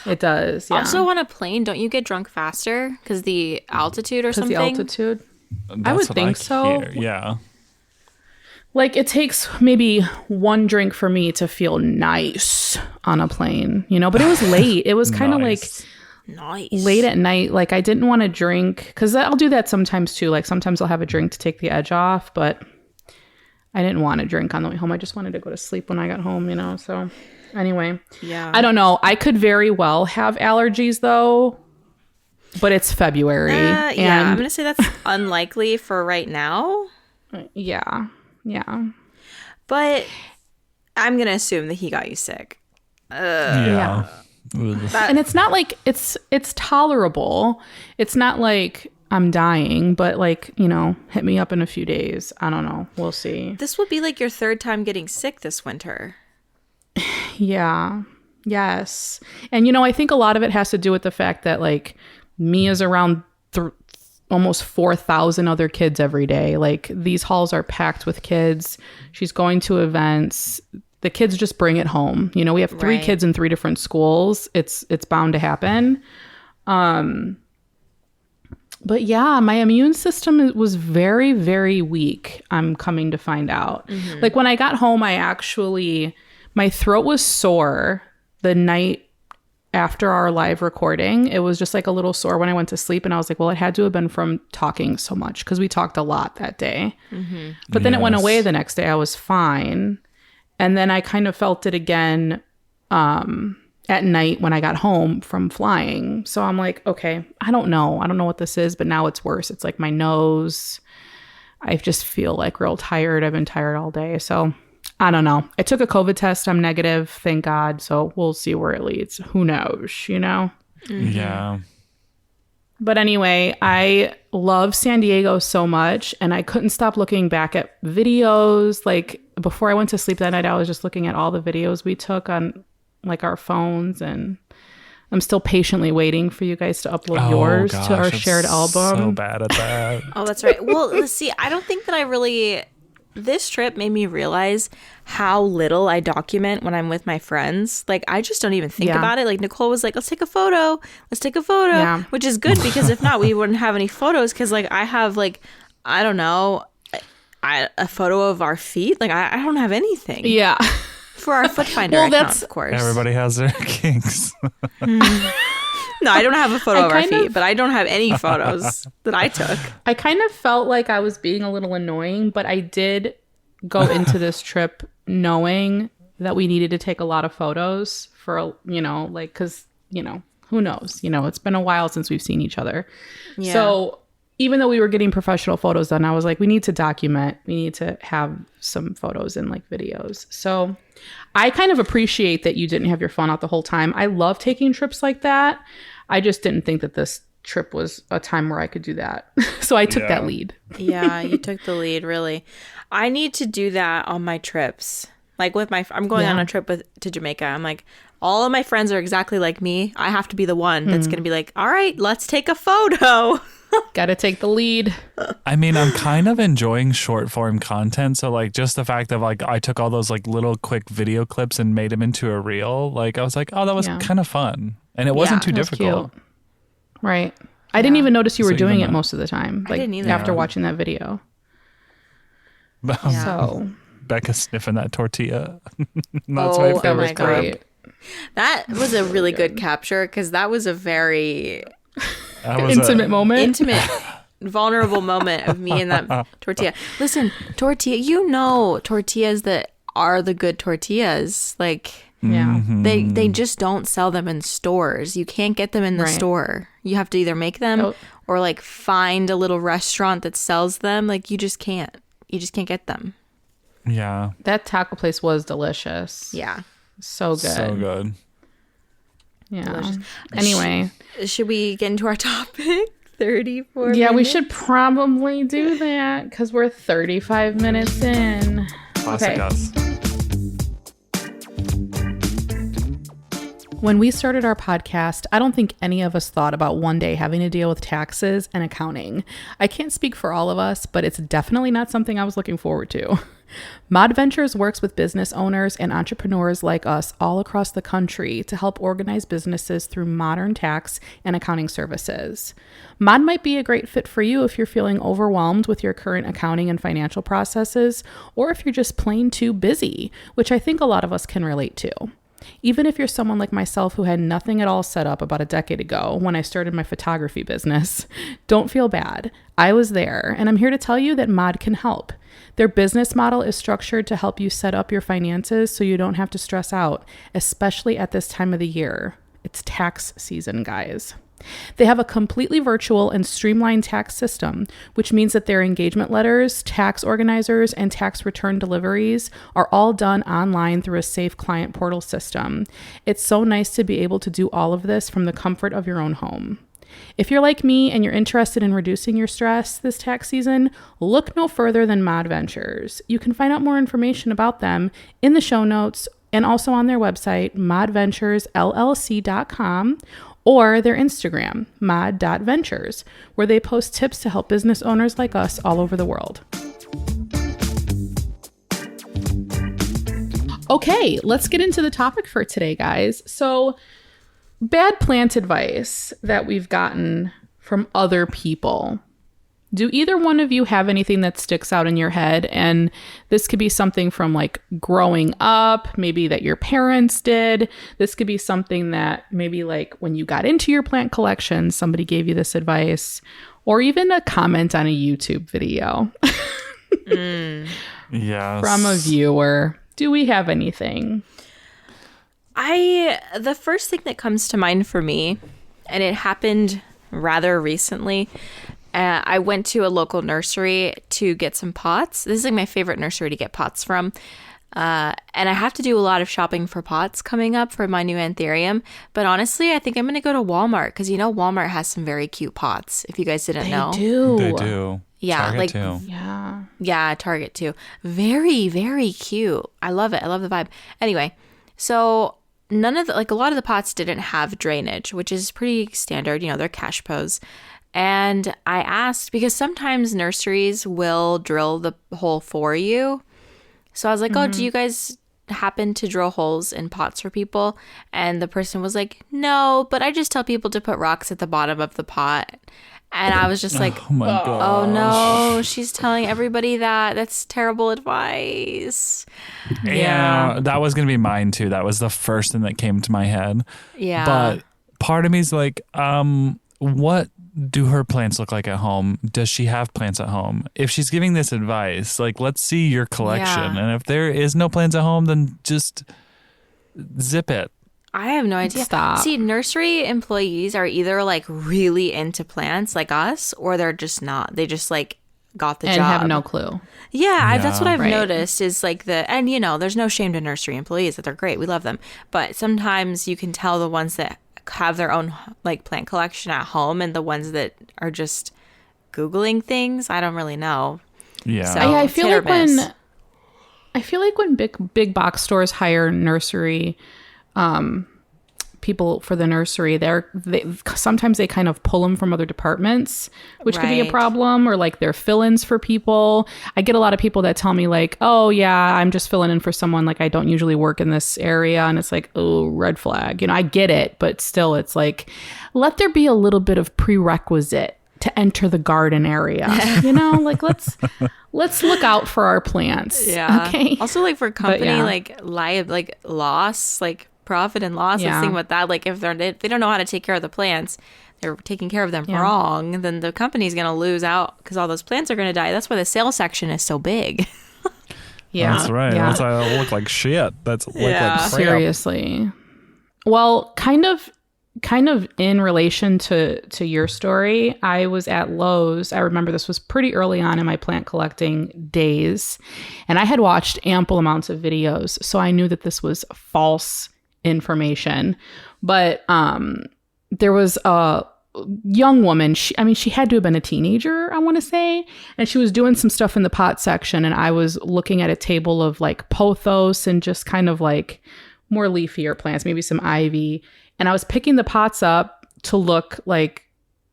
[SPEAKER 2] It does, yeah.
[SPEAKER 4] Also on a plane, don't you get drunk faster because the altitude or something?
[SPEAKER 2] Because the altitude?
[SPEAKER 3] That's
[SPEAKER 2] I would think so.
[SPEAKER 3] Yeah.
[SPEAKER 2] Like, it takes maybe 1 drink for me to feel nice on a plane, you know? But it was late. It was kind of
[SPEAKER 3] Nice.
[SPEAKER 2] late at night. Like, I didn't want to drink, because I'll do that sometimes too. Like, sometimes I'll have a drink to take the edge off, but I didn't want to drink on the way home. I just wanted to go to sleep when I got home, you know? So, anyway.
[SPEAKER 4] Yeah.
[SPEAKER 2] I don't know. I could very well have allergies, though, but it's February.
[SPEAKER 4] Yeah, I'm going to say that's unlikely for right now.
[SPEAKER 2] Yeah. Yeah.
[SPEAKER 4] But I'm going to assume that he got you sick.
[SPEAKER 2] Yeah. And it's not like it's tolerable. It's not like I'm dying, but like, you know, hit me up in a few days. I don't know. We'll see.
[SPEAKER 4] This will be like your 3rd time getting sick this winter.
[SPEAKER 2] Yeah. Yes. And, you know, I think a lot of it has to do with the fact that like Mia's around almost 4,000 other kids every day. Like, these halls are packed with kids. She's going to events. The kids just bring it home. You know, we have 3 kids in 3 different schools. It's bound to happen. But yeah, my immune system was very, very weak. I'm coming to find out. Mm-hmm. Like, when I got home, my throat was sore the night after our live recording. It was just like a little sore when I went to sleep, and I was like, well, it had to have been from talking so much, because we talked a lot that day. Mm-hmm. But then it went away the next day. I was fine. And then I kind of felt it again at night when I got home from flying. So I'm like, okay, I don't know what this is, but now it's worse. It's like my nose. I just feel like real tired. I've been tired all day. So I don't know. I took a COVID test. I'm negative, thank God. So we'll see where it leads. Who knows, you know?
[SPEAKER 3] Mm-hmm. Yeah.
[SPEAKER 2] But anyway, I love San Diego so much, and I couldn't stop looking back at videos. Like before I went to sleep that night, I was just looking at all the videos we took on like our phones, and I'm still patiently waiting for you guys to upload yours to our shared album.
[SPEAKER 3] So bad at that.
[SPEAKER 4] Oh, that's right. Well, let's see. I don't think that I really. This trip made me realize how little I document when I'm with my friends. Like, I just don't even think about it. Like, Nicole was like, let's take a photo. Yeah. Which is good because if not, we wouldn't have any photos. Because, like, I have, like, I don't know, a photo of our feet. Like, I don't have anything.
[SPEAKER 2] Yeah.
[SPEAKER 4] For our Foot Finder account, of course.
[SPEAKER 3] Everybody has their kinks.
[SPEAKER 4] No, I don't have a photo of our feet, but I don't have any photos that I took.
[SPEAKER 2] I kind of felt like I was being a little annoying, but I did go into this trip knowing that we needed to take a lot of photos for, you know, like, because, you know, who knows? You know, it's been a while since we've seen each other. Yeah. So even though we were getting professional photos done, I was like, we need to document. We need to have some photos and like videos. So I kind of appreciate that you didn't have your phone out the whole time. I love taking trips like that. I just didn't think that this trip was a time where I could do that. So I took that lead.
[SPEAKER 4] Yeah, you took the lead, really. I need to do that on my trips. Like with I'm going on a trip to Jamaica. I'm like, all of my friends are exactly like me. I have to be the one that's going to be like, all right, let's take a photo.
[SPEAKER 2] Gotta take the lead.
[SPEAKER 3] I mean, I'm kind of enjoying short form content. So like just the fact that like I took all those like little quick video clips and made them into a reel. Like I was like, oh, that was kind of fun. And it wasn't too difficult.
[SPEAKER 2] Cute. Right. I didn't even notice you were doing it most of the time. Like
[SPEAKER 4] I didn't either.
[SPEAKER 2] After watching that video. So
[SPEAKER 3] Becca sniffing that tortilla.
[SPEAKER 4] That's my favorite part. That was a really good capture because that was a very
[SPEAKER 2] intimate moment.
[SPEAKER 4] Intimate, vulnerable moment of me and that tortilla. Listen, tortilla, you know tortillas that are the good tortillas. Like, they just don't sell them in stores. You can't get them in the store. You have to either make them or like find a little restaurant that sells them. Like you just can't get them.
[SPEAKER 3] Yeah.
[SPEAKER 2] That taco place was delicious.
[SPEAKER 4] Yeah.
[SPEAKER 2] So good.
[SPEAKER 3] So good.
[SPEAKER 2] Yeah. Delicious. Anyway.
[SPEAKER 4] Should we get into our topic? 34
[SPEAKER 2] Yeah,
[SPEAKER 4] minutes?
[SPEAKER 2] we should probably do that because we're 35 minutes in.
[SPEAKER 3] Classic us.
[SPEAKER 2] When we started our podcast, I don't think any of us thought about one day having to deal with taxes and accounting. I can't speak for all of us, but it's definitely not something I was looking forward to. Mod Ventures works with business owners and entrepreneurs like us all across the country to help organize businesses through modern tax and accounting services. Mod might be a great fit for you if you're feeling overwhelmed with your current accounting and financial processes, or if you're just plain too busy, which I think a lot of us can relate to. Even if you're someone like myself who had nothing at all set up about a decade ago when I started my photography business, don't feel bad. I was there, and I'm here to tell you that Mod can help. Their business model is structured to help you set up your finances so you don't have to stress out, especially at this time of the year. It's tax season, guys. They have a completely virtual and streamlined tax system, which means that their engagement letters, tax organizers, and tax return deliveries are all done online through a safe client portal system. It's so nice to be able to do all of this from the comfort of your own home. If you're like me and you're interested in reducing your stress this tax season, look no further than Mod Ventures. You can find out more information about them in the show notes and also on their website, modventuresllc.com, or their Instagram, mod.ventures, where they post tips to help business owners like us all over the world. Okay, let's get into the topic for today, guys. So, bad plant advice that we've gotten from other people. Do either one of you have anything that sticks out in your head? And this could be something from like growing up, maybe that your parents did. This could be something that maybe like when you got into your plant collection, somebody gave you this advice, or even a comment on a YouTube video.
[SPEAKER 3] Yes.
[SPEAKER 2] From a viewer. Do we have anything?
[SPEAKER 4] The first thing that comes to mind for me, and it happened rather recently, I went to a local nursery to get some pots. This is like my favorite nursery to get pots from. And I have to do a lot of shopping for pots coming up for my new anthurium. But honestly, I think I'm going to go to Walmart because, Walmart has some very cute pots, if you guys didn't know.
[SPEAKER 3] They do.
[SPEAKER 4] Yeah.
[SPEAKER 3] Target too.
[SPEAKER 2] Yeah.
[SPEAKER 4] Yeah, Target too. Very, very cute. I love it. I love the vibe. Anyway, so none of a lot of the pots didn't have drainage, which is pretty standard. They're cash pose. And I asked because sometimes nurseries will drill the hole for you. So I was like, oh, do you guys happen to drill holes in pots for people? And the person was like, no, but I just tell people to put rocks at the bottom of the pot. And I was just like,
[SPEAKER 3] Oh my god.
[SPEAKER 4] oh no, she's telling everybody that. That's terrible advice.
[SPEAKER 3] Yeah, that was going to be mine too. That was the first thing that came to my head.
[SPEAKER 4] Yeah.
[SPEAKER 3] But part of me is like, what do her plants look like at home? Does she have plants at home? If she's giving this advice, let's see your collection.
[SPEAKER 4] Yeah.
[SPEAKER 3] And if there is no plants at home, then just zip it.
[SPEAKER 4] I have no idea.
[SPEAKER 2] Stop.
[SPEAKER 4] See, nursery employees are either really into plants like us, or they're just not. They just got the
[SPEAKER 2] And
[SPEAKER 4] job.
[SPEAKER 2] have no clue.
[SPEAKER 4] Yeah, that's what I've
[SPEAKER 2] Right.
[SPEAKER 4] noticed is and there's no shame to nursery employees that they're great. We love them. But sometimes you can tell the ones that have their own plant collection at home and the ones that are just Googling things. I don't really know.
[SPEAKER 3] Yeah.
[SPEAKER 4] So-
[SPEAKER 2] I
[SPEAKER 4] it's
[SPEAKER 2] feel
[SPEAKER 4] hit or
[SPEAKER 2] like
[SPEAKER 4] miss.
[SPEAKER 2] when big box stores hire nursery people for the nursery, sometimes they kind of pull them from other departments, which could be a
[SPEAKER 4] Right.
[SPEAKER 2] problem, or they're fill-ins for people. I get a lot of people that tell me oh yeah, I'm just filling in for someone, I don't usually work in this area, and it's oh, red flag. I get it, but still it's let there be a little bit of prerequisite to enter the garden area. Let's look out for our plants.
[SPEAKER 4] Yeah.
[SPEAKER 2] Okay.
[SPEAKER 4] Also, for company,
[SPEAKER 2] yeah.
[SPEAKER 4] loss, profit and loss.
[SPEAKER 2] Yeah.
[SPEAKER 4] Let's think about that. If they don't know how to take care of the plants, they're taking care of them
[SPEAKER 2] Yeah.
[SPEAKER 4] wrong, then the company's going to lose out because all those plants are going to die. That's why the sales section is so big.
[SPEAKER 2] Yeah.
[SPEAKER 3] That's right.
[SPEAKER 2] Yeah.
[SPEAKER 3] That's why I look like shit. That's look
[SPEAKER 4] Yeah.
[SPEAKER 3] like crap.
[SPEAKER 2] Seriously. Well, kind of in relation to your story, I was at Lowe's. I remember this was pretty early on in my plant collecting days, and I had watched ample amounts of videos, so I knew that this was false information. But there was a young woman. She had to have been a teenager, I want to say, and she was doing some stuff in the pot section, and I was looking at a table of pothos and just kind of more leafier plants, maybe some ivy. And I was picking the pots up to look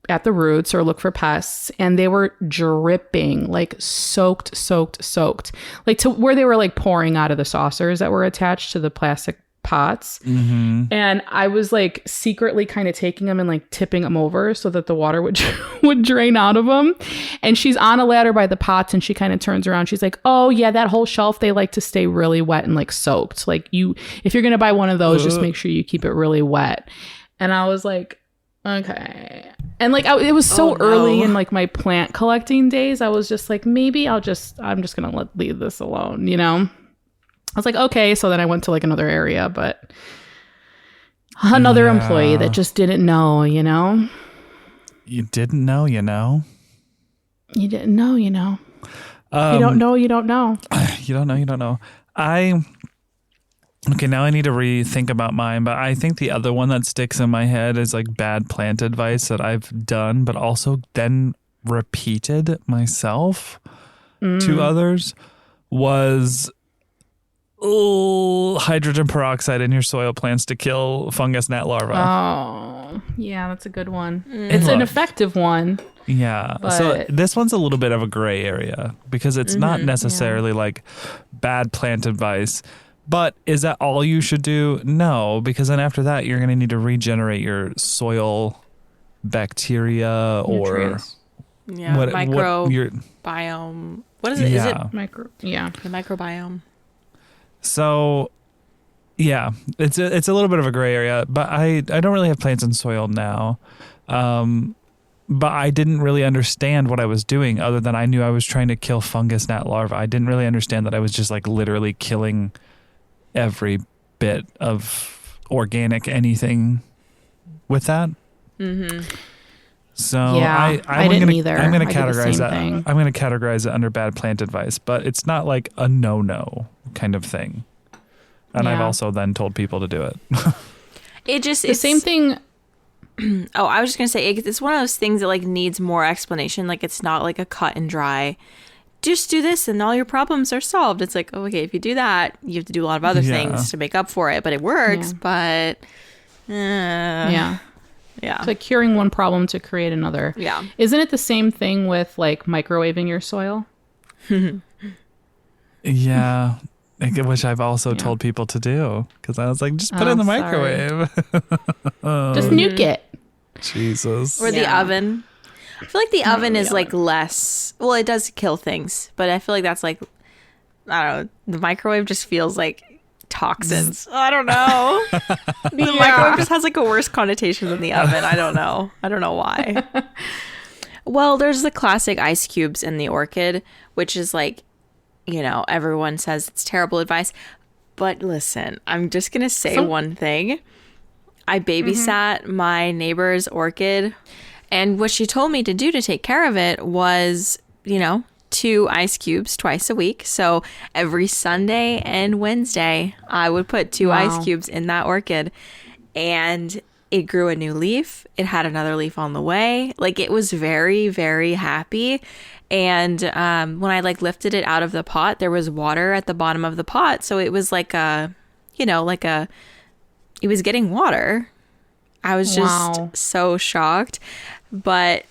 [SPEAKER 2] at the roots or look for pests, and they were dripping, soaked, to where they were pouring out of the saucers that were attached to the plastic pots.
[SPEAKER 3] Mm-hmm.
[SPEAKER 2] And I was secretly kind of taking them and tipping them over so that the water would drain out of them. And she's on a ladder by the pots, and she kind of turns around. She's like, oh yeah, that whole shelf, they like to stay really wet and soaked. If you're going to buy one of those, just make sure you keep it really wet. And I was like, okay. And it was so early in my plant collecting days. I was just maybe I'm just going to leave this alone, I was like, okay. So then I went to another area, but another employee that just didn't know,
[SPEAKER 3] You didn't know,
[SPEAKER 2] You didn't know, you don't know, you don't know.
[SPEAKER 3] You don't know. Okay, now I need to rethink about mine, but I think the other one that sticks in my head is bad plant advice that I've done, but also then repeated myself to others was hydrogen peroxide in your soil plants to kill fungus gnat larvae.
[SPEAKER 2] Oh, yeah, that's a good one. It's an
[SPEAKER 3] Look.
[SPEAKER 2] effective one.
[SPEAKER 3] Yeah. So
[SPEAKER 2] But-
[SPEAKER 3] this one's a little bit of a gray area because it's not necessarily bad plant advice. But is that all you should do? No, because then after that, you're going to need to regenerate your soil bacteria
[SPEAKER 2] Nutrients.
[SPEAKER 4] Yeah.
[SPEAKER 3] what
[SPEAKER 4] Microbiome. What is it? Is it
[SPEAKER 2] Yeah.
[SPEAKER 4] the microbiome?
[SPEAKER 3] So, yeah, it's a little bit of a gray area, but I don't really have plants in soil now. But I didn't really understand what I was doing other than I knew I was trying to kill fungus gnat larvae. I didn't really understand that I was just literally killing every bit of organic anything with that.
[SPEAKER 4] Mm-hmm.
[SPEAKER 3] So
[SPEAKER 2] Yeah, I didn't either.
[SPEAKER 3] I'm going
[SPEAKER 2] I
[SPEAKER 3] to
[SPEAKER 2] did the
[SPEAKER 3] categorize
[SPEAKER 2] same
[SPEAKER 3] that.
[SPEAKER 2] thing.
[SPEAKER 3] I'm going to categorize it under bad plant advice, but it's not a no-no kind of thing. And I've also then told people to do it.
[SPEAKER 4] It's
[SPEAKER 2] the same thing.
[SPEAKER 4] Oh, I was just gonna say it's one of those things that like needs more explanation. Like it's not like a cut and dry. Just do this and all your problems are solved. It's like, oh, okay, if you do that, you have to do a lot of other things to make up for it. But it works. But
[SPEAKER 2] Yeah.
[SPEAKER 4] It's
[SPEAKER 2] like curing one problem to create another.
[SPEAKER 4] Yeah.
[SPEAKER 2] Isn't it the same thing with like microwaving your soil?
[SPEAKER 3] Yeah. Which I've also told people to do because I was like, just put it in the microwave.
[SPEAKER 2] Just nuke it.
[SPEAKER 3] Jesus.
[SPEAKER 4] Or the oven. I feel like the oven is like less. Well, it does kill things, but I feel like that's like, I don't know. The microwave just feels like toxins. I don't know. The microwave just has like a worse connotation than the oven. I don't know. I don't know why. Well, there's the classic ice cubes in the orchid, which is like, you know, everyone says it's terrible advice. But listen, I'm just going to say one thing. I babysat my neighbor's orchid, and what she told me to do to take care of it was, you know, 2 ice cubes twice a week. So every Sunday and Wednesday, I would put 2 ice cubes in that orchid, and it grew a new leaf. It had another leaf on the way. Like, it was very, very happy. And when I like lifted it out of the pot, there was water at the bottom of the pot. So it was like a, you know, like a, it was getting water. I was just so shocked. But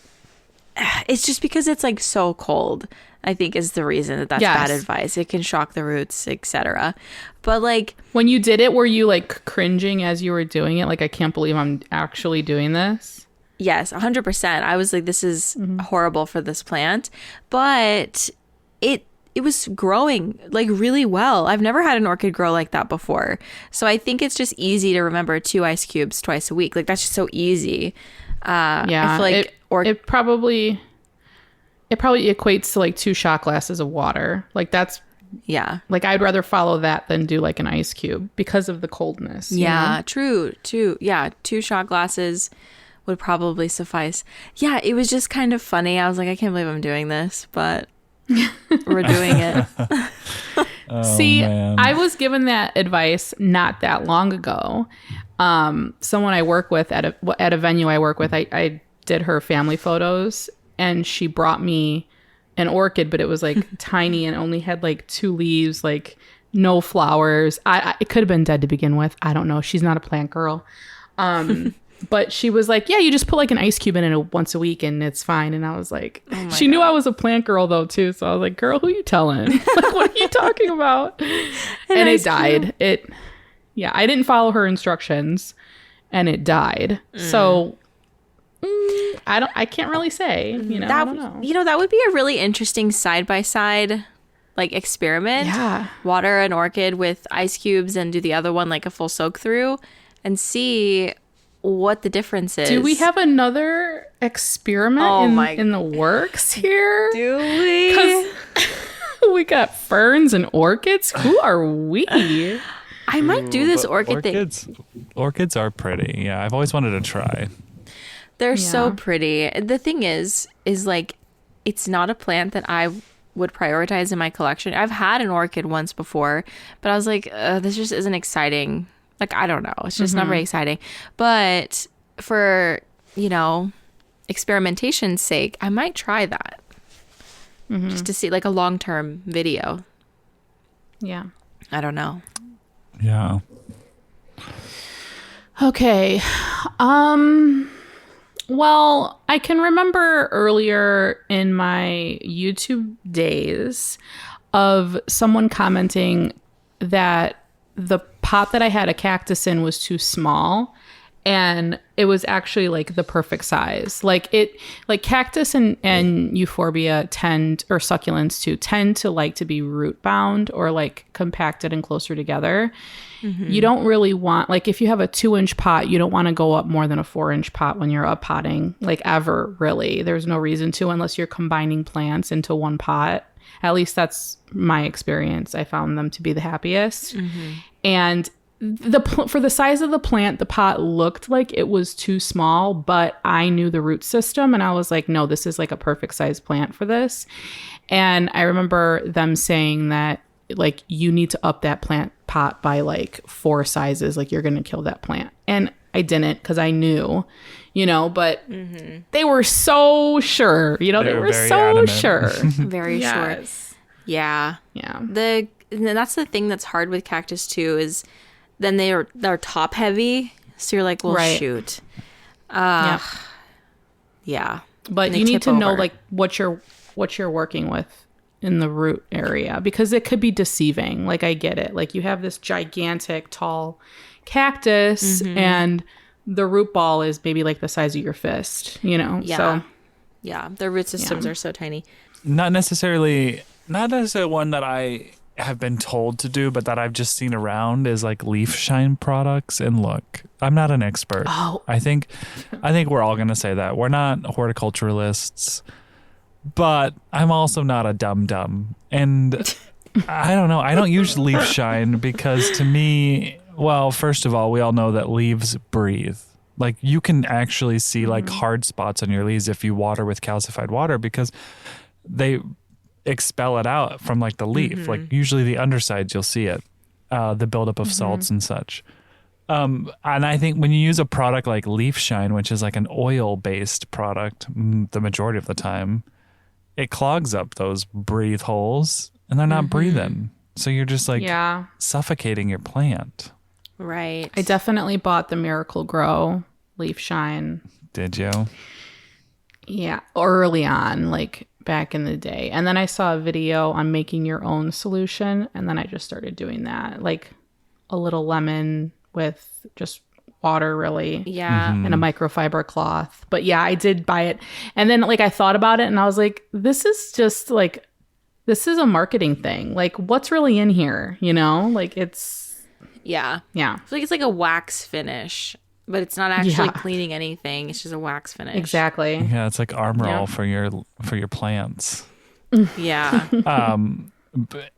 [SPEAKER 4] it's just because it's like so cold, I think, is the reason that that's bad advice. It can shock the roots, etc. But like,
[SPEAKER 2] when you did it, were you like cringing as you were doing it? Like, I can't believe I'm actually doing this.
[SPEAKER 4] Yes, 100%. I was like, this is horrible for this plant. But it was growing like really well. I've never had an orchid grow like that before. So I think it's just easy to remember 2 ice cubes twice a week. Like, that's just so easy. I feel like
[SPEAKER 2] it probably equates to like 2 shot glasses of water. Like, that's like, I'd rather follow that than do like an ice cube because of the coldness. You know?
[SPEAKER 4] True. 2 shot glasses would probably suffice. Yeah, it was just kind of funny. I was like, I can't believe I'm doing this, but we're doing it.
[SPEAKER 2] See, man. I was given that advice not that long ago. Someone I work with at a venue I work with, I did her family photos, and she brought me an orchid, but it was like tiny and only had like 2 leaves, like no flowers. It could have been dead to begin with. I don't know. She's not a plant girl. But she was like, yeah, you just put like an ice cube in it once a week and it's fine. And I was like, she knew I was a plant girl though too. So I was like, girl, who are you telling? Like, what are you talking about? And it died. I didn't follow her instructions and it died. So I can't really say, you know, I don't know.
[SPEAKER 4] You know, that would be a really interesting side-by-side like experiment.
[SPEAKER 2] Yeah.
[SPEAKER 4] Water an orchid with ice cubes and do the other one like a full soak through and see what the difference is.
[SPEAKER 2] Do we have another experiment in the works here?
[SPEAKER 4] Do we?
[SPEAKER 2] 'Cause we got ferns and orchids. Who are we?
[SPEAKER 4] I might do this orchid thing.
[SPEAKER 3] Orchids are pretty. Yeah, I've always wanted to try.
[SPEAKER 4] They're so pretty. The thing is like, it's not a plant that I would prioritize in my collection. I've had an orchid once before, but I was like, this just isn't exciting. Like, I don't know. It's just not very exciting. But for, you know, experimentation's sake, I might try that. Just to see like a long-term video.
[SPEAKER 2] Yeah.
[SPEAKER 4] I don't know.
[SPEAKER 3] Yeah.
[SPEAKER 2] Okay. Well, I can remember earlier in my YouTube days of someone commenting that the pot that I had a cactus in was too small, and it was actually like the perfect size. Like cactus and euphorbia or succulents tend to like to be root bound or like compacted and closer together. You don't really want, like, if you have a 2-inch pot, you don't want to go up more than a 4-inch pot when you're up potting, like, ever, really. There's no reason to, unless you're combining plants into one pot. At least that's my experience. I found them to be the happiest. And for the size of the plant, the pot looked like it was too small, but I knew the root system, and I was like, no, this is like a perfect size plant for this. And I remember them saying that like you need to up that plant pot by like 4 sizes. Like you're going to kill that plant. And I didn't because I knew, but they were so sure, they were
[SPEAKER 3] very
[SPEAKER 2] so
[SPEAKER 3] adamant.
[SPEAKER 2] sure.
[SPEAKER 4] Very short.
[SPEAKER 2] Yes.
[SPEAKER 4] Yeah.
[SPEAKER 2] Yeah.
[SPEAKER 4] And that's the thing that's hard with cactus too, is then they're top heavy. So you're like, well,
[SPEAKER 2] Right.
[SPEAKER 4] shoot.
[SPEAKER 2] Yeah.
[SPEAKER 4] Yeah.
[SPEAKER 2] But
[SPEAKER 4] And they
[SPEAKER 2] you need
[SPEAKER 4] tip
[SPEAKER 2] to know
[SPEAKER 4] over.
[SPEAKER 2] like what you're working with in the root area, because it could be deceiving. Like I get it. Like you have this gigantic tall cactus and the root ball is maybe like the size of your fist,
[SPEAKER 4] Yeah.
[SPEAKER 2] So
[SPEAKER 4] Yeah. Their root systems
[SPEAKER 2] Yeah.
[SPEAKER 4] are so tiny.
[SPEAKER 3] Not necessarily one that I have been told to do, but that I've just seen around is like leaf shine products. And look, I'm not an expert.
[SPEAKER 2] Oh.
[SPEAKER 3] I think we're all gonna say that. We're not horticulturalists, but I'm also not a dum-dum. And I don't know. I don't use leaf shine because to me, well, first of all, we all know that leaves breathe. Like you can actually see like hard spots on your leaves if you water with calcified water because they expel it out from like the leaf. Like usually the undersides, you'll see it, the buildup of salts and such. And I think when you use a product like Leaf Shine, which is like an oil-based product, the majority of the time, it clogs up those breathe holes and they're not breathing. So you're just like
[SPEAKER 2] yeah.
[SPEAKER 3] suffocating your plant.
[SPEAKER 4] Right.
[SPEAKER 2] I definitely bought the Miracle Grow Leaf Shine.
[SPEAKER 3] Did you?
[SPEAKER 2] Yeah, early on, like back in the day. And then I saw a video on making your own solution, and then I just started doing that. Like a little lemon with just water, really.
[SPEAKER 4] Yeah.
[SPEAKER 2] And a microfiber cloth. But yeah, I did buy it. And then like I thought about it and I was like, this is a marketing thing. Like what's really in here, Like it's
[SPEAKER 4] Yeah.
[SPEAKER 2] yeah.
[SPEAKER 4] I feel like it's like a wax finish, but it's not actually
[SPEAKER 2] Yeah.
[SPEAKER 4] cleaning anything. It's just a wax finish.
[SPEAKER 2] Exactly.
[SPEAKER 3] Yeah, it's like Armor
[SPEAKER 2] Yeah.
[SPEAKER 3] All for your plants.
[SPEAKER 4] Yeah.
[SPEAKER 3] But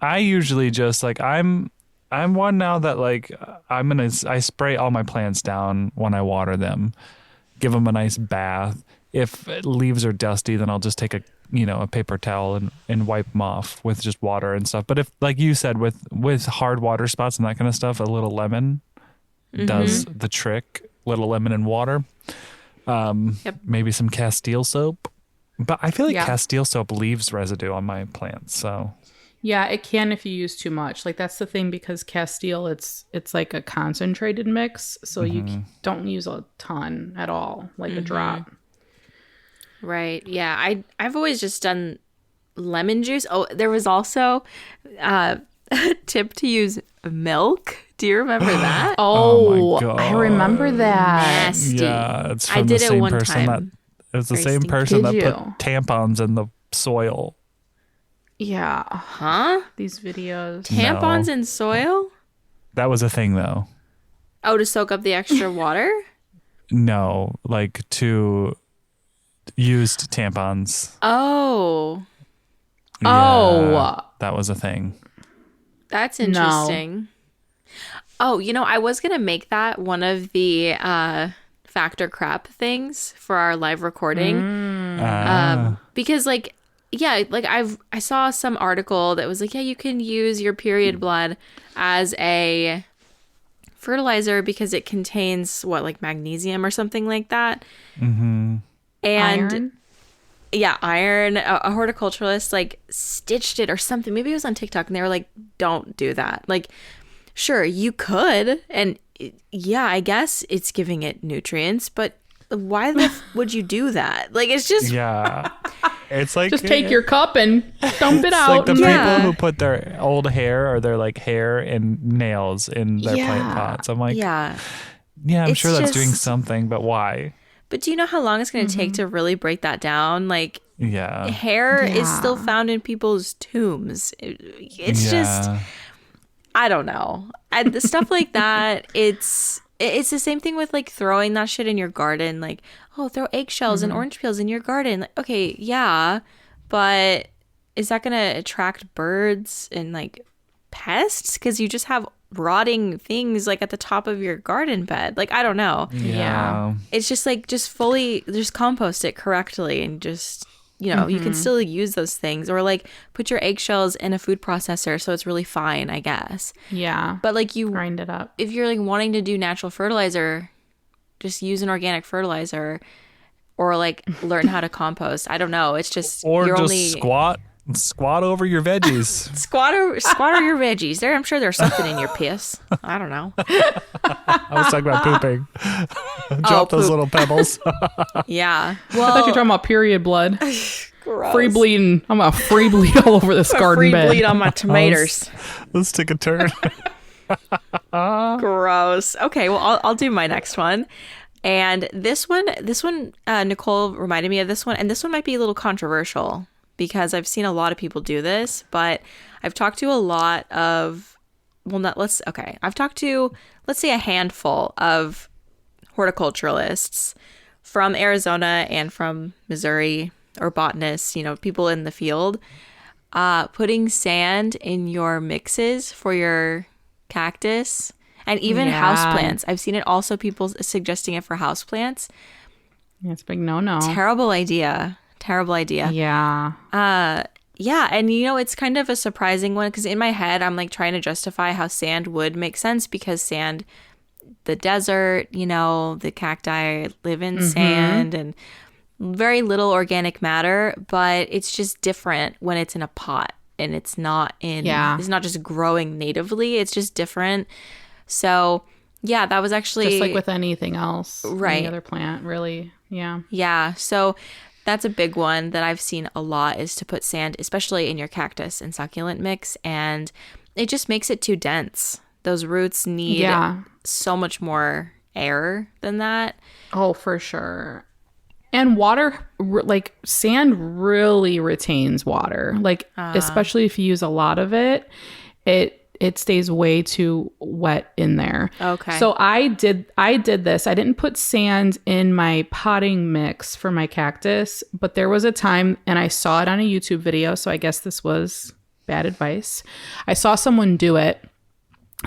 [SPEAKER 3] I usually just like I'm one now that like I spray all my plants down when I water them, give them a nice bath. If leaves are dusty, then I'll just take a paper towel and wipe them off with just water and stuff. But if, like you said, with hard water spots and that kind of stuff, a little lemon does the trick. Little lemon and water. Maybe some Castile soap. But I feel like
[SPEAKER 2] Yeah.
[SPEAKER 3] Castile soap leaves residue on my plants. So
[SPEAKER 2] Yeah, it can if you use too much. Like that's the thing, because Castile, it's like a concentrated mix, so you don't use a ton at all, like a drop.
[SPEAKER 4] Right. Yeah. I've always just done lemon juice. Oh, there was also a tip to use milk. Do you remember that?
[SPEAKER 3] Oh my God.
[SPEAKER 2] I remember that.
[SPEAKER 4] Nasty.
[SPEAKER 3] yeah, it's
[SPEAKER 4] I
[SPEAKER 3] from
[SPEAKER 4] did
[SPEAKER 3] the
[SPEAKER 4] it
[SPEAKER 3] same
[SPEAKER 4] one
[SPEAKER 3] person
[SPEAKER 4] time.
[SPEAKER 3] it was the
[SPEAKER 4] Very
[SPEAKER 3] same
[SPEAKER 4] stinky.
[SPEAKER 3] person that
[SPEAKER 2] Did
[SPEAKER 3] put
[SPEAKER 2] you?
[SPEAKER 3] tampons in the soil.
[SPEAKER 2] Yeah,
[SPEAKER 4] Huh?
[SPEAKER 2] these videos.
[SPEAKER 4] Tampons in soil?
[SPEAKER 3] That was a thing though.
[SPEAKER 4] Oh, to soak up the extra water?
[SPEAKER 3] No, like to used tampons.
[SPEAKER 4] Oh,
[SPEAKER 2] Oh.
[SPEAKER 3] that was a thing.
[SPEAKER 4] that's interesting. Oh, I was going to make that one of the factor crap things for our live recording. Because like I saw some article that was like, yeah, you can use your period blood as a fertilizer because it contains like magnesium or something like that. And
[SPEAKER 2] Iron?
[SPEAKER 4] yeah, iron. A horticulturalist like stitched it or something. Maybe it was on TikTok, and they were like, "Don't do that." Like, sure, you could, and yeah, I guess it's giving it nutrients, but why the would you do that? Like, it's just
[SPEAKER 3] Yeah. It's like
[SPEAKER 2] Just take your cup and dump it
[SPEAKER 3] it's
[SPEAKER 2] out.
[SPEAKER 3] like the
[SPEAKER 4] Yeah.
[SPEAKER 3] people who put their old hair or their like hair and nails in their plant
[SPEAKER 4] Yeah.
[SPEAKER 3] pots. I'm like,
[SPEAKER 4] yeah.
[SPEAKER 3] I'm
[SPEAKER 4] It's
[SPEAKER 3] sure that's doing
[SPEAKER 4] just-
[SPEAKER 3] something, but why?
[SPEAKER 4] But do you know how long it's going to take to really break that down? Like,
[SPEAKER 3] Yeah.
[SPEAKER 4] hair is
[SPEAKER 2] Yeah.
[SPEAKER 4] still found in people's tombs. It's just, I don't know. The stuff like that, it's the same thing with like throwing that shit in your garden. Like, oh, throw eggshells and orange peels in your garden. Like, okay, yeah, but is that going to attract birds and like pests? Because you just have rotting things like at the top of your garden bed. Like, I don't know.
[SPEAKER 3] Yeah.
[SPEAKER 4] It's just like just compost it correctly and just you know, you can still use those things, or like put your eggshells in a food processor so it's really fine, I guess.
[SPEAKER 2] Yeah.
[SPEAKER 4] But like you
[SPEAKER 2] grind it up.
[SPEAKER 4] if you're like wanting to do natural fertilizer, just use an organic fertilizer, or like learn how to compost. I don't know. It's just
[SPEAKER 3] Or
[SPEAKER 4] you're
[SPEAKER 3] just
[SPEAKER 4] only
[SPEAKER 3] squat over your veggies.
[SPEAKER 4] squat over your veggies. I'm sure there's something in your piss. I don't know.
[SPEAKER 3] I was talking about pooping. Drop those
[SPEAKER 4] poop.
[SPEAKER 3] little pebbles.
[SPEAKER 4] Yeah.
[SPEAKER 2] I thought you were talking about period blood.
[SPEAKER 4] Gross.
[SPEAKER 2] Free bleeding. I'm a free bleed all over this garden
[SPEAKER 4] Free
[SPEAKER 2] bed.
[SPEAKER 4] bleed on my tomatoes.
[SPEAKER 3] Let's take a turn.
[SPEAKER 4] Gross. Okay, well, I'll do my next one. And this one, Nicole reminded me of this one, and this one might be a little controversial because I've seen a lot of people do this, but I've talked to a lot of, I've talked to, let's say, a handful of horticulturalists from Arizona and from Missouri, or botanists, you know, people in the field, putting sand in your mixes for your cactus and even houseplants. I've seen it also, people suggesting it for houseplants.
[SPEAKER 2] It's a big no.
[SPEAKER 4] Terrible idea.
[SPEAKER 2] Yeah.
[SPEAKER 4] Yeah, and you know, it's kind of a surprising one because in my head I'm like trying to justify how sand would make sense, because sand, the desert, you know, the cacti live in sand and very little organic matter, but it's just different when it's in a pot and it's not it's not just growing natively, it's just different. So yeah, that was actually
[SPEAKER 2] just like with anything else,
[SPEAKER 4] right?
[SPEAKER 2] Any other plant, really.
[SPEAKER 4] Yeah. So that's a big one that I've seen a lot, is to put sand, especially in your cactus and succulent mix, and it just makes it too dense. Those roots need so much more air than that.
[SPEAKER 2] Oh, for sure. And water, like sand really retains water. Like, especially if you use a lot of it, it stays way too wet in there.
[SPEAKER 4] Okay.
[SPEAKER 2] So I did this. I didn't put sand in my potting mix for my cactus, but there was a time, and I saw it on a YouTube video, so I guess this was bad advice. I saw someone do it.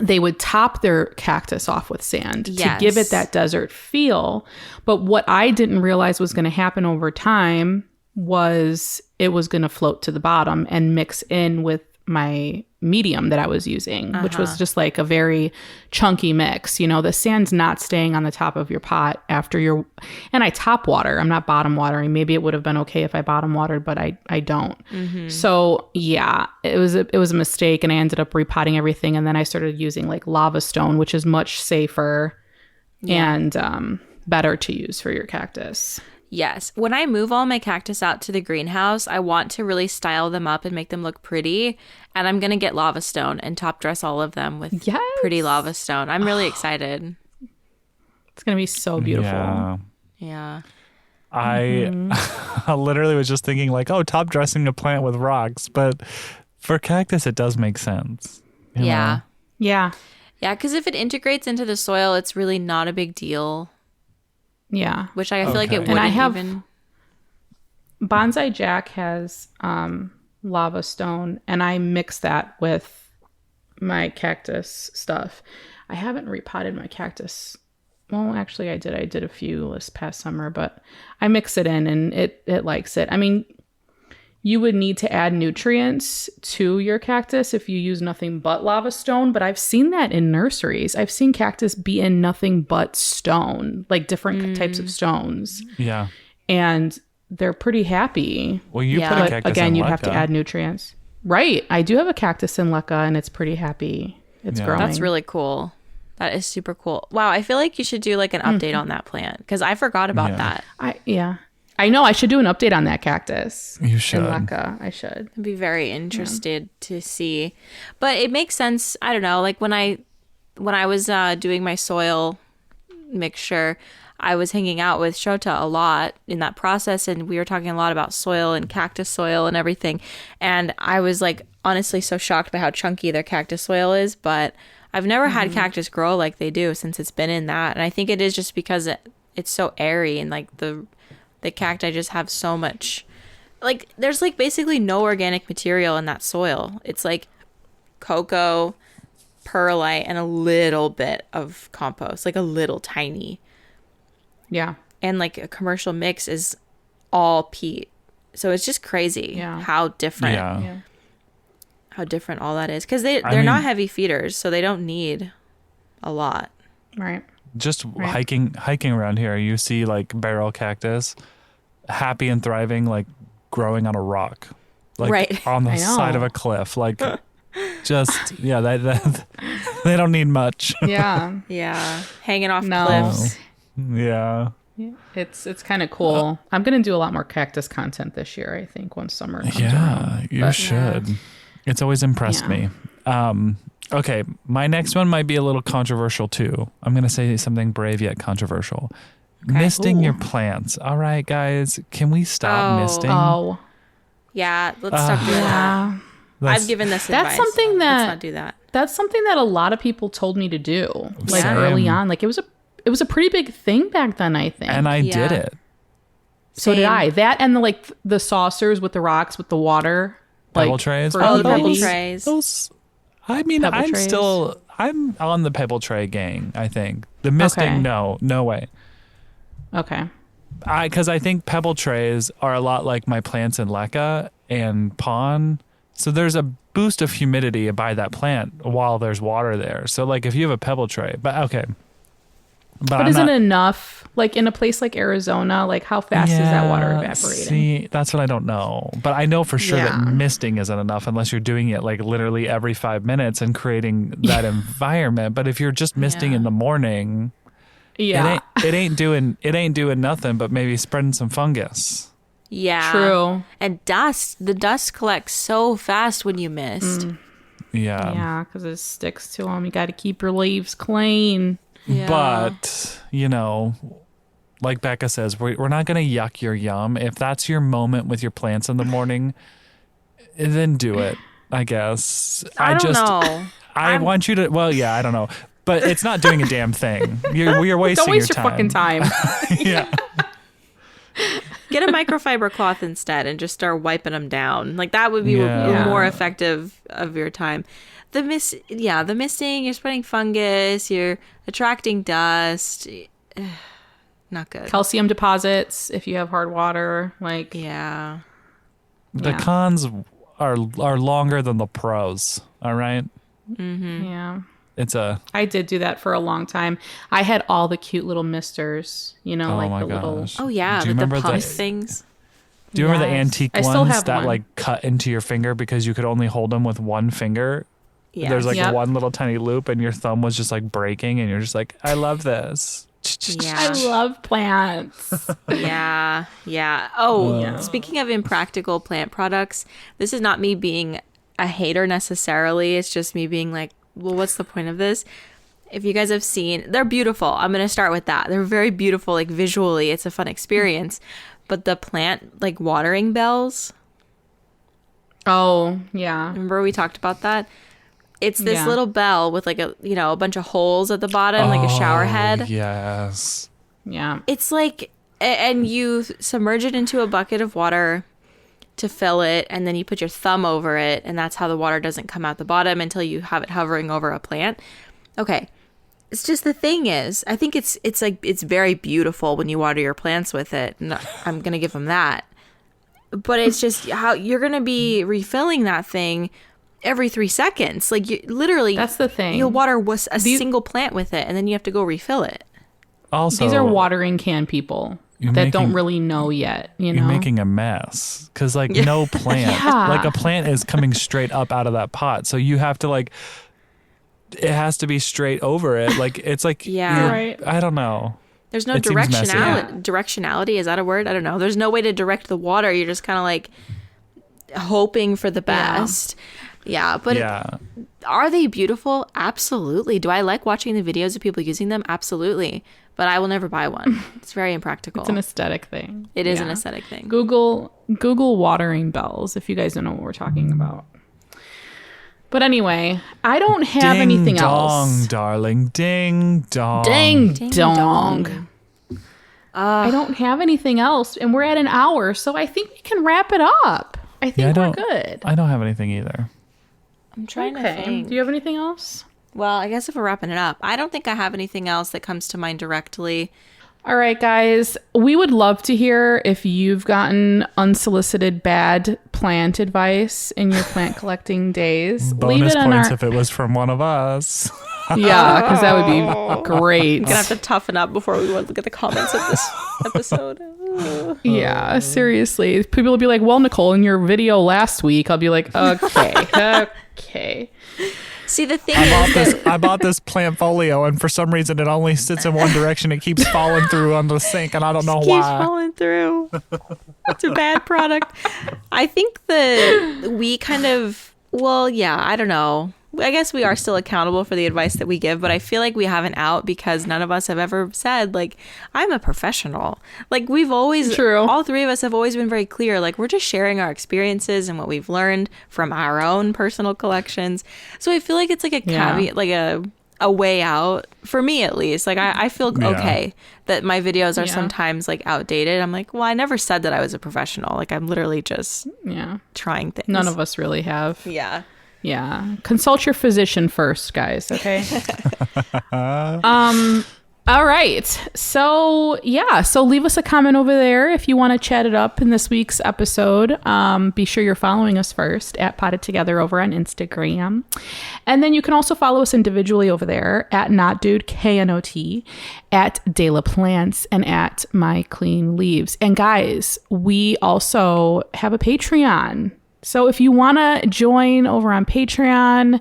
[SPEAKER 2] They would top their cactus off with sand to give it that desert feel. But what I didn't realize was going to happen over time was it was going to float to the bottom and mix in with my medium that I was using, which was just like a very chunky mix. You know, the sand's not staying on the top of your pot after and I top water. I'm not bottom watering. Maybe it would have been okay if I bottom watered, but I don't. So yeah, it was a mistake, and I ended up repotting everything. And then I started using like lava stone, which is much safer and better to use for your cactus.
[SPEAKER 4] Yes. When I move all my cactus out to the greenhouse, I want to really style them up and make them look pretty. And I'm going to get lava stone and top dress all of them with pretty lava stone. I'm really excited.
[SPEAKER 2] It's going to be so beautiful.
[SPEAKER 4] Yeah.
[SPEAKER 3] I literally was just thinking like, top dressing a plant with rocks. But for cactus, it does make sense. You know?
[SPEAKER 2] Yeah.
[SPEAKER 4] Yeah, because if it integrates into the soil, it's really not a big deal.
[SPEAKER 2] Yeah.
[SPEAKER 4] Which I feel like it wouldn't even.
[SPEAKER 2] Bonsai Jack has lava stone, and I mix that with my cactus stuff. I haven't repotted my cactus. Well, actually, I did. I did a few this past summer, but I mix it in, and it likes it. I mean, you would need to add nutrients to your cactus if you use nothing but lava stone, but I've seen that in nurseries. I've seen cactus be in nothing but stone, like different types of stones.
[SPEAKER 3] Yeah.
[SPEAKER 2] And they're pretty happy.
[SPEAKER 3] Well, you put a cactus
[SPEAKER 2] again,
[SPEAKER 3] in
[SPEAKER 2] you'd
[SPEAKER 3] Leca.
[SPEAKER 2] have to add nutrients. Right. I do have a cactus in Leca, and it's pretty happy. It's growing.
[SPEAKER 4] That's really cool. That is super cool. Wow, I feel like you should do like an update on that plant, because I forgot about that.
[SPEAKER 2] I know I should do an update on that cactus.
[SPEAKER 3] You should.
[SPEAKER 2] In Leca. I should.
[SPEAKER 4] I'd be very interested to see. But it makes sense. I don't know. Like when I was doing my soil mixture, I was hanging out with Shota a lot in that process, and we were talking a lot about soil and cactus soil and everything. And I was like honestly so shocked by how chunky their cactus soil is, but I've never had cactus grow like they do since it's been in that. And I think it is just because it's so airy, and like the cacti just have so much, like there's like basically no organic material in that soil. It's like cocoa, perlite, and a little bit of compost, like a little tiny.
[SPEAKER 2] Yeah.
[SPEAKER 4] And like a commercial mix is all peat. So it's just crazy
[SPEAKER 2] Yeah.
[SPEAKER 4] how different
[SPEAKER 3] Yeah.
[SPEAKER 4] how different all that is, because they're
[SPEAKER 3] mean-
[SPEAKER 4] not heavy feeders, so they don't need a lot.
[SPEAKER 2] Right.
[SPEAKER 3] Just
[SPEAKER 2] Right.
[SPEAKER 3] hiking around here, you see like barrel cactus, happy and thriving, like growing on a rock, like
[SPEAKER 4] Right.
[SPEAKER 3] on the
[SPEAKER 2] I know.
[SPEAKER 3] side of a cliff, like just that they don't need much.
[SPEAKER 2] Yeah.
[SPEAKER 4] Yeah, hanging off
[SPEAKER 2] No.
[SPEAKER 4] cliffs.
[SPEAKER 3] Yeah.
[SPEAKER 2] It's kind of cool. I'm gonna do a lot more cactus content this year. I think once summer comes
[SPEAKER 3] Yeah,
[SPEAKER 2] around.
[SPEAKER 3] you
[SPEAKER 2] But-
[SPEAKER 3] should. It's always impressed
[SPEAKER 2] Yeah.
[SPEAKER 3] me. Okay, my next one might be a little controversial too. I'm going to say something brave yet controversial. Misting your
[SPEAKER 2] Ooh.
[SPEAKER 3] plants. All right, guys, can we stop
[SPEAKER 4] Oh.
[SPEAKER 3] misting?
[SPEAKER 2] Oh,
[SPEAKER 4] Yeah, let's stop doing that.
[SPEAKER 2] yeah.
[SPEAKER 3] That's-
[SPEAKER 4] I've given this
[SPEAKER 2] That's
[SPEAKER 4] advice.
[SPEAKER 2] something
[SPEAKER 4] Let's
[SPEAKER 2] that-
[SPEAKER 4] not do that.
[SPEAKER 2] That's something that a lot of people told me to do, like
[SPEAKER 3] Same.
[SPEAKER 2] early on. Like it was a pretty big thing back then. I think.
[SPEAKER 3] and I did
[SPEAKER 4] Yeah.
[SPEAKER 3] it.
[SPEAKER 2] so did
[SPEAKER 4] Same.
[SPEAKER 2] I. That and the saucers with the rocks with the water.
[SPEAKER 3] Pebble
[SPEAKER 2] like,
[SPEAKER 3] trays.
[SPEAKER 2] for
[SPEAKER 4] Oh, the pebble
[SPEAKER 2] humidity.
[SPEAKER 4] trays.
[SPEAKER 3] Those. I mean,
[SPEAKER 2] Pebble
[SPEAKER 3] I'm
[SPEAKER 2] trays.
[SPEAKER 3] I'm on the pebble tray gang. I think the misting.
[SPEAKER 2] Okay.
[SPEAKER 3] No way.
[SPEAKER 2] Okay.
[SPEAKER 3] Because I think pebble trays are a lot like my plants in leca and pond. So there's a boost of humidity by that plant while there's water there. So like if you have a pebble tray, but okay.
[SPEAKER 2] But
[SPEAKER 3] I'm
[SPEAKER 2] isn't
[SPEAKER 3] not-
[SPEAKER 2] it enough? Like in a place like Arizona, like how fast is that water
[SPEAKER 3] Yeah,
[SPEAKER 2] evaporating?
[SPEAKER 3] See, that's what I don't know. But I know for sure
[SPEAKER 2] Yeah.
[SPEAKER 3] that misting isn't enough unless you're doing it like literally every 5 minutes and creating that environment. But if you're just misting
[SPEAKER 4] Yeah.
[SPEAKER 3] in the morning,
[SPEAKER 2] Yeah.
[SPEAKER 3] it ain't doing nothing but maybe spreading some fungus.
[SPEAKER 4] Yeah.
[SPEAKER 2] True.
[SPEAKER 4] And dust. The dust collects so fast when you mist.
[SPEAKER 3] Yeah.
[SPEAKER 2] Yeah, because it sticks to them. You got to keep your leaves clean.
[SPEAKER 4] Yeah.
[SPEAKER 3] But, you know, like Becca says, we're not going to yuck your yum. If that's your moment with your plants in the morning, then do it, I guess.
[SPEAKER 4] I don't know.
[SPEAKER 3] I want you to, well, yeah, I don't know. But it's not doing a damn thing. You're wasting
[SPEAKER 2] Don't waste
[SPEAKER 3] your
[SPEAKER 2] your fucking time.
[SPEAKER 3] Yeah.
[SPEAKER 4] Get a microfiber cloth instead and just start wiping them down. Like that would be
[SPEAKER 3] Yeah.
[SPEAKER 4] more effective of your time. The misting, you're spreading fungus, you're attracting dust. Not good.
[SPEAKER 2] Calcium deposits if you have hard water. Like,
[SPEAKER 4] Yeah.
[SPEAKER 3] The
[SPEAKER 2] Yeah.
[SPEAKER 3] cons are longer than the pros. All right.
[SPEAKER 2] yeah.
[SPEAKER 3] It's a,
[SPEAKER 2] I did do that for a long time. I had all the cute little misters, you know,
[SPEAKER 3] oh
[SPEAKER 2] like
[SPEAKER 3] my
[SPEAKER 2] the little.
[SPEAKER 3] gosh.
[SPEAKER 4] Oh yeah,
[SPEAKER 3] Do you
[SPEAKER 4] with the
[SPEAKER 3] remember
[SPEAKER 4] pump
[SPEAKER 3] the,
[SPEAKER 4] things.
[SPEAKER 3] do you remember the
[SPEAKER 2] Yes.
[SPEAKER 3] antique
[SPEAKER 2] I still
[SPEAKER 3] ones
[SPEAKER 2] have
[SPEAKER 3] that
[SPEAKER 2] one.
[SPEAKER 3] like cut into your finger because you could only hold them with one finger?
[SPEAKER 4] Yeah.
[SPEAKER 3] There's like
[SPEAKER 2] Yep.
[SPEAKER 3] one little tiny loop and your thumb was just like breaking and you're just like, I love this.
[SPEAKER 4] Yeah.
[SPEAKER 2] I love plants.
[SPEAKER 4] Yeah, yeah. Oh,
[SPEAKER 2] Yeah.
[SPEAKER 4] speaking of impractical plant products, this is not me being a hater necessarily. It's just me being like, well, what's the point of this? If you guys have seen, they're beautiful. I'm going to start with that. They're very beautiful, like visually. It's a fun experience. But the plant, like watering bells,
[SPEAKER 2] Oh, yeah.
[SPEAKER 4] remember we talked about that? It's this
[SPEAKER 2] Yeah.
[SPEAKER 4] little bell with like a bunch of holes at the bottom, like a shower head.
[SPEAKER 3] Oh, yes.
[SPEAKER 2] Yeah.
[SPEAKER 4] It's like, and you submerge it into a bucket of water to fill it, and then you put your thumb over it, and that's how the water doesn't come out the bottom until you have it hovering over a plant. Okay. It's just the thing is, I think it's very beautiful when you water your plants with it. And I'm going to give them that. But it's just how you're going to be refilling that thing every 3 seconds. Like you literally,
[SPEAKER 2] That's the thing.
[SPEAKER 4] you'll water a single plant with it, and then you have to go refill it.
[SPEAKER 3] Also,
[SPEAKER 2] These are watering can people
[SPEAKER 3] You're
[SPEAKER 2] that don't
[SPEAKER 3] making-
[SPEAKER 2] really know yet, you know?
[SPEAKER 3] you're making a mess because like no plant,
[SPEAKER 2] Yeah.
[SPEAKER 3] like a plant is coming straight up out of that pot. So you have to like, it has to be straight over it. Like it's like,
[SPEAKER 4] Yeah.
[SPEAKER 3] you're-
[SPEAKER 2] Right.
[SPEAKER 3] I don't know.
[SPEAKER 4] There's no
[SPEAKER 3] It seems messy.
[SPEAKER 4] directionality. Is that a word? I don't know. There's no way to direct the water. You're just kind of like hoping for the best. Yeah, but
[SPEAKER 3] Yeah.
[SPEAKER 4] are they beautiful? Absolutely. Do I like watching the videos of people using them? Absolutely. But I will never buy one. It's very impractical.
[SPEAKER 2] It's an aesthetic thing.
[SPEAKER 4] It is an
[SPEAKER 2] Yeah.
[SPEAKER 4] aesthetic thing.
[SPEAKER 2] Google watering bells if you guys don't know what we're talking about. But anyway, I don't have
[SPEAKER 3] Ding
[SPEAKER 2] anything
[SPEAKER 3] dong,
[SPEAKER 2] else.
[SPEAKER 3] darling. Ding dong.
[SPEAKER 2] Ding,
[SPEAKER 4] Ding
[SPEAKER 2] dong.
[SPEAKER 4] dong.
[SPEAKER 2] I don't have anything else, and we're at an hour, so I think we can wrap it up. I think
[SPEAKER 3] Yeah, I
[SPEAKER 2] we're
[SPEAKER 3] don't-
[SPEAKER 2] good.
[SPEAKER 3] I don't have anything either.
[SPEAKER 4] I'm trying to
[SPEAKER 2] Okay.
[SPEAKER 4] think.
[SPEAKER 2] Do you have anything else?
[SPEAKER 4] Well, I guess if we're wrapping it up, I don't think I have anything else that comes to mind directly.
[SPEAKER 2] All right, guys. We would love to hear if you've gotten unsolicited bad plant advice in your plant collecting days.
[SPEAKER 3] Bonus
[SPEAKER 2] Leave it in
[SPEAKER 3] points
[SPEAKER 2] our
[SPEAKER 3] if it was from one of us.
[SPEAKER 2] yeah, because that would be great.
[SPEAKER 4] Gonna have to toughen up before we look at the comments of this episode.
[SPEAKER 2] Yeah, seriously. People will be like, "Well, Nicole, in your video last week," I'll be like, "Okay, okay."
[SPEAKER 4] See, the thing is that
[SPEAKER 3] I bought this plant folio, and for some reason it only sits in one direction. It keeps falling through on the sink, and I don't know
[SPEAKER 4] keeps
[SPEAKER 3] why.
[SPEAKER 4] falling through. It's a bad product. I think we kind of, well, yeah, I don't know. I guess we are still accountable for the advice that we give, but I feel like we have an out because none of us have ever said, like, I'm a professional. Like, we've always,
[SPEAKER 2] True.
[SPEAKER 4] all three of us have always been very clear. Like, we're just sharing our experiences and what we've learned from our own personal collections. So I feel like it's like a caveat, like a way out, for me at least. Like, I feel okay that my videos are sometimes, like, outdated. I'm like, well, I never said that I was a professional. Like, I'm literally just trying things.
[SPEAKER 2] None of us really have.
[SPEAKER 4] Yeah.
[SPEAKER 2] Yeah. Consult your physician first, guys, okay? All right. So, so leave us a comment over there if you want to chat it up in this week's episode. Be sure you're following us first at Potted Together over on Instagram. And then you can also follow us individually over there at NotDude, KNOT, at De La Plants, and at My Clean Leaves. And guys, we also have a Patreon. So if you want to join over on Patreon,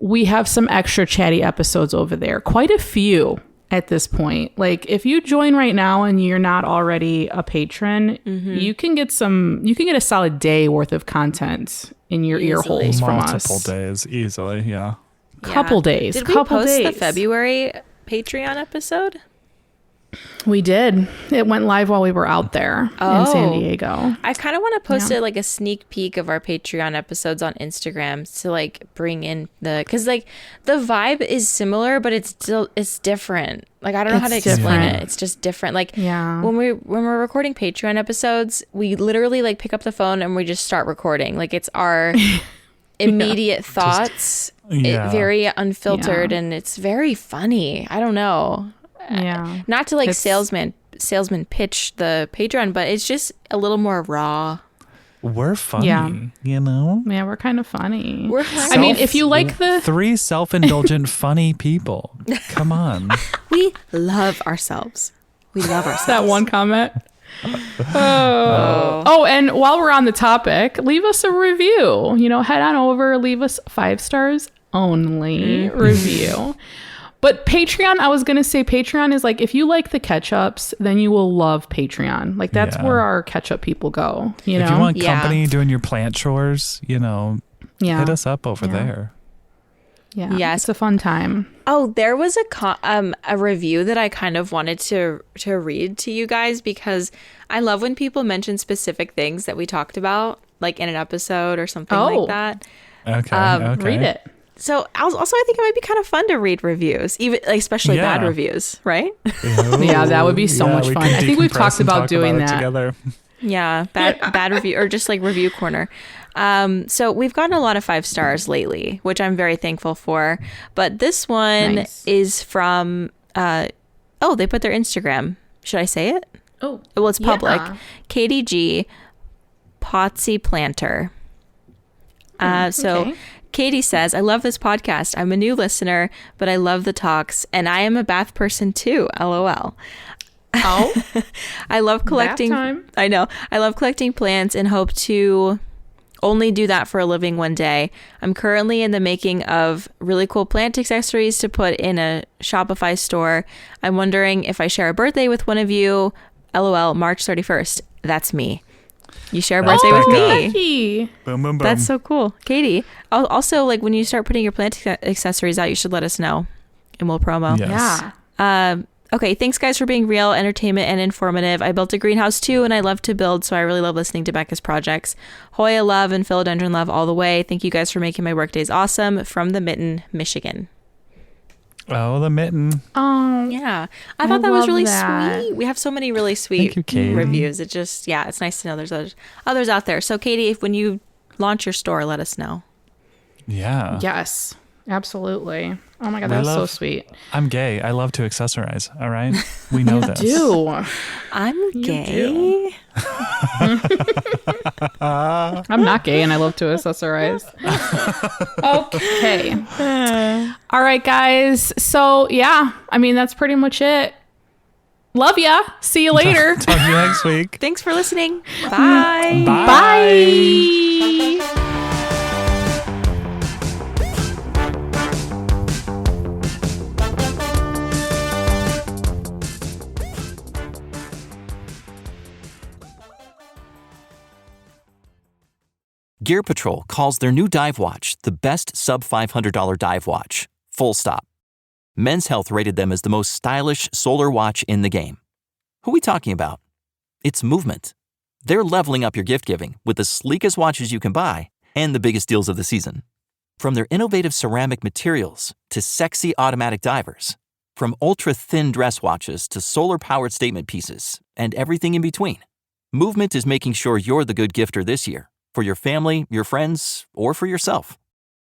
[SPEAKER 2] we have some extra chatty episodes over there. Quite a few at this point. Like, if you join right now and you're not already a patron, you can get a solid day worth of content in your ear holes from us.
[SPEAKER 3] Multiple days, easily, yeah.
[SPEAKER 2] Couple days.
[SPEAKER 4] Did we post the February Patreon episode?
[SPEAKER 2] We did. It went live while we were out there in San Diego.
[SPEAKER 4] I kind of want to post it like a sneak peek of our Patreon episodes on Instagram to like bring in because like the vibe is similar, but it's different. Like, I don't know how to explain it. It's just different. Like when we're recording Patreon episodes, we literally like pick up the phone and we just start recording. Like, it's our immediate thoughts, very unfiltered, and it's very funny. I don't know.
[SPEAKER 2] Yeah.
[SPEAKER 4] Not to like salesman pitch the Patreon, but it's just a little more raw.
[SPEAKER 3] We're funny, you know?
[SPEAKER 2] Yeah, we're kind of funny.
[SPEAKER 4] We're
[SPEAKER 2] I mean, if you like the
[SPEAKER 3] three self-indulgent funny people. Come on.
[SPEAKER 4] We love ourselves. We love ourselves.
[SPEAKER 2] that one comment. Oh, and while we're on the topic, leave us a review. You know, head on over, leave us 5 stars only review. But Patreon, I was going to say Patreon is like, if you like the catch-ups, then you will love Patreon. Like, that's where our catch-up people go, you know?
[SPEAKER 3] If you want company doing your plant chores, you know, hit us up over there.
[SPEAKER 2] Yeah. Yes. It's a fun time.
[SPEAKER 4] Oh, there was a review that I kind of wanted to read to you guys, because I love when people mention specific things that we talked about, like in an episode or something like that.
[SPEAKER 3] Okay.
[SPEAKER 4] Read it. So also, I think it might be kind of fun to read reviews, even like, especially bad reviews, right?
[SPEAKER 2] Yeah, that would be so much fun. I think we've talked about doing that
[SPEAKER 3] together.
[SPEAKER 4] Yeah, bad review, or just like review corner. So we've gotten a lot of 5 stars lately, which I'm very thankful for. But this one is from they put their Instagram. Should I say it?
[SPEAKER 2] Oh,
[SPEAKER 4] well, it's public. Katie G. Potsy Planter. So Katie says, I love this podcast. I'm a new listener, but I love the talks, and I am a bath person too. LOL.
[SPEAKER 2] Oh,
[SPEAKER 4] I love collecting.
[SPEAKER 2] Bath time.
[SPEAKER 4] I know. I love collecting plants and hope to only do that for a living one day. I'm currently in the making of really cool plant accessories to put in a Shopify store. I'm wondering if I share a birthday with one of you. LOL, March 31st. That's me. You share a birthday with me.
[SPEAKER 2] Lucky.
[SPEAKER 3] Boom, boom, boom.
[SPEAKER 4] That's so cool. Katie, also, like, when you start putting your plant accessories out, you should let us know and we'll promo.
[SPEAKER 3] Yes.
[SPEAKER 2] Yeah.
[SPEAKER 4] Okay, thanks guys for being real, entertainment, and informative. I built a greenhouse too, and I love to build, so I really love listening to Becca's projects. Hoya love and philodendron love all the way. Thank you guys for making my workdays awesome. From the Mitten, Michigan.
[SPEAKER 3] Oh, the Mitten.
[SPEAKER 2] Oh,
[SPEAKER 4] yeah. I thought that was really
[SPEAKER 2] that.
[SPEAKER 4] sweet. We have so many really sweet reviews. It just, it's nice to know there's others out there. So Katie, when you launch your store, let us know.
[SPEAKER 3] Yeah.
[SPEAKER 2] Yes. Absolutely. Oh my God,
[SPEAKER 3] We
[SPEAKER 2] that's so
[SPEAKER 3] love-
[SPEAKER 2] sweet.
[SPEAKER 3] I'm gay. I love to accessorize. All right. We know this.
[SPEAKER 2] Dude,
[SPEAKER 4] I'm gay.
[SPEAKER 2] do. I'm not gay and I love to accessorize. Okay. All right, guys. So, yeah, I mean, that's pretty much it. Love ya. See you later.
[SPEAKER 3] Talk to you next week.
[SPEAKER 4] Thanks for listening. Bye.
[SPEAKER 2] Bye.
[SPEAKER 1] Gear Patrol calls their new dive watch the best sub $500 dive watch. Full stop. Men's Health rated them as the most stylish solar watch in the game. Who are we talking about? It's Movement. They're leveling up your gift giving with the sleekest watches you can buy and the biggest deals of the season. From their innovative ceramic materials to sexy automatic divers, from ultra-thin dress watches to solar-powered statement pieces, and everything in between, Movement is making sure you're the good gifter this year for your family, your friends, or for yourself.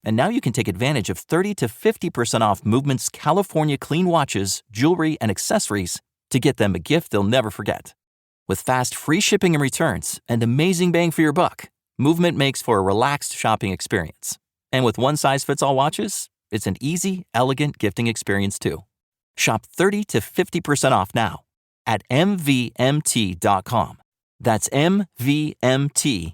[SPEAKER 1] And now you can take advantage of 30 to 50% off Movement's California clean watches, jewelry, and accessories to get them a gift they'll never forget. With fast, free shipping and returns and amazing bang for your buck, Movement makes for a relaxed shopping experience. And with one-size-fits-all watches, it's an easy, elegant gifting experience too. Shop 30 to 50% off now at MVMT.com. That's MVMT.com.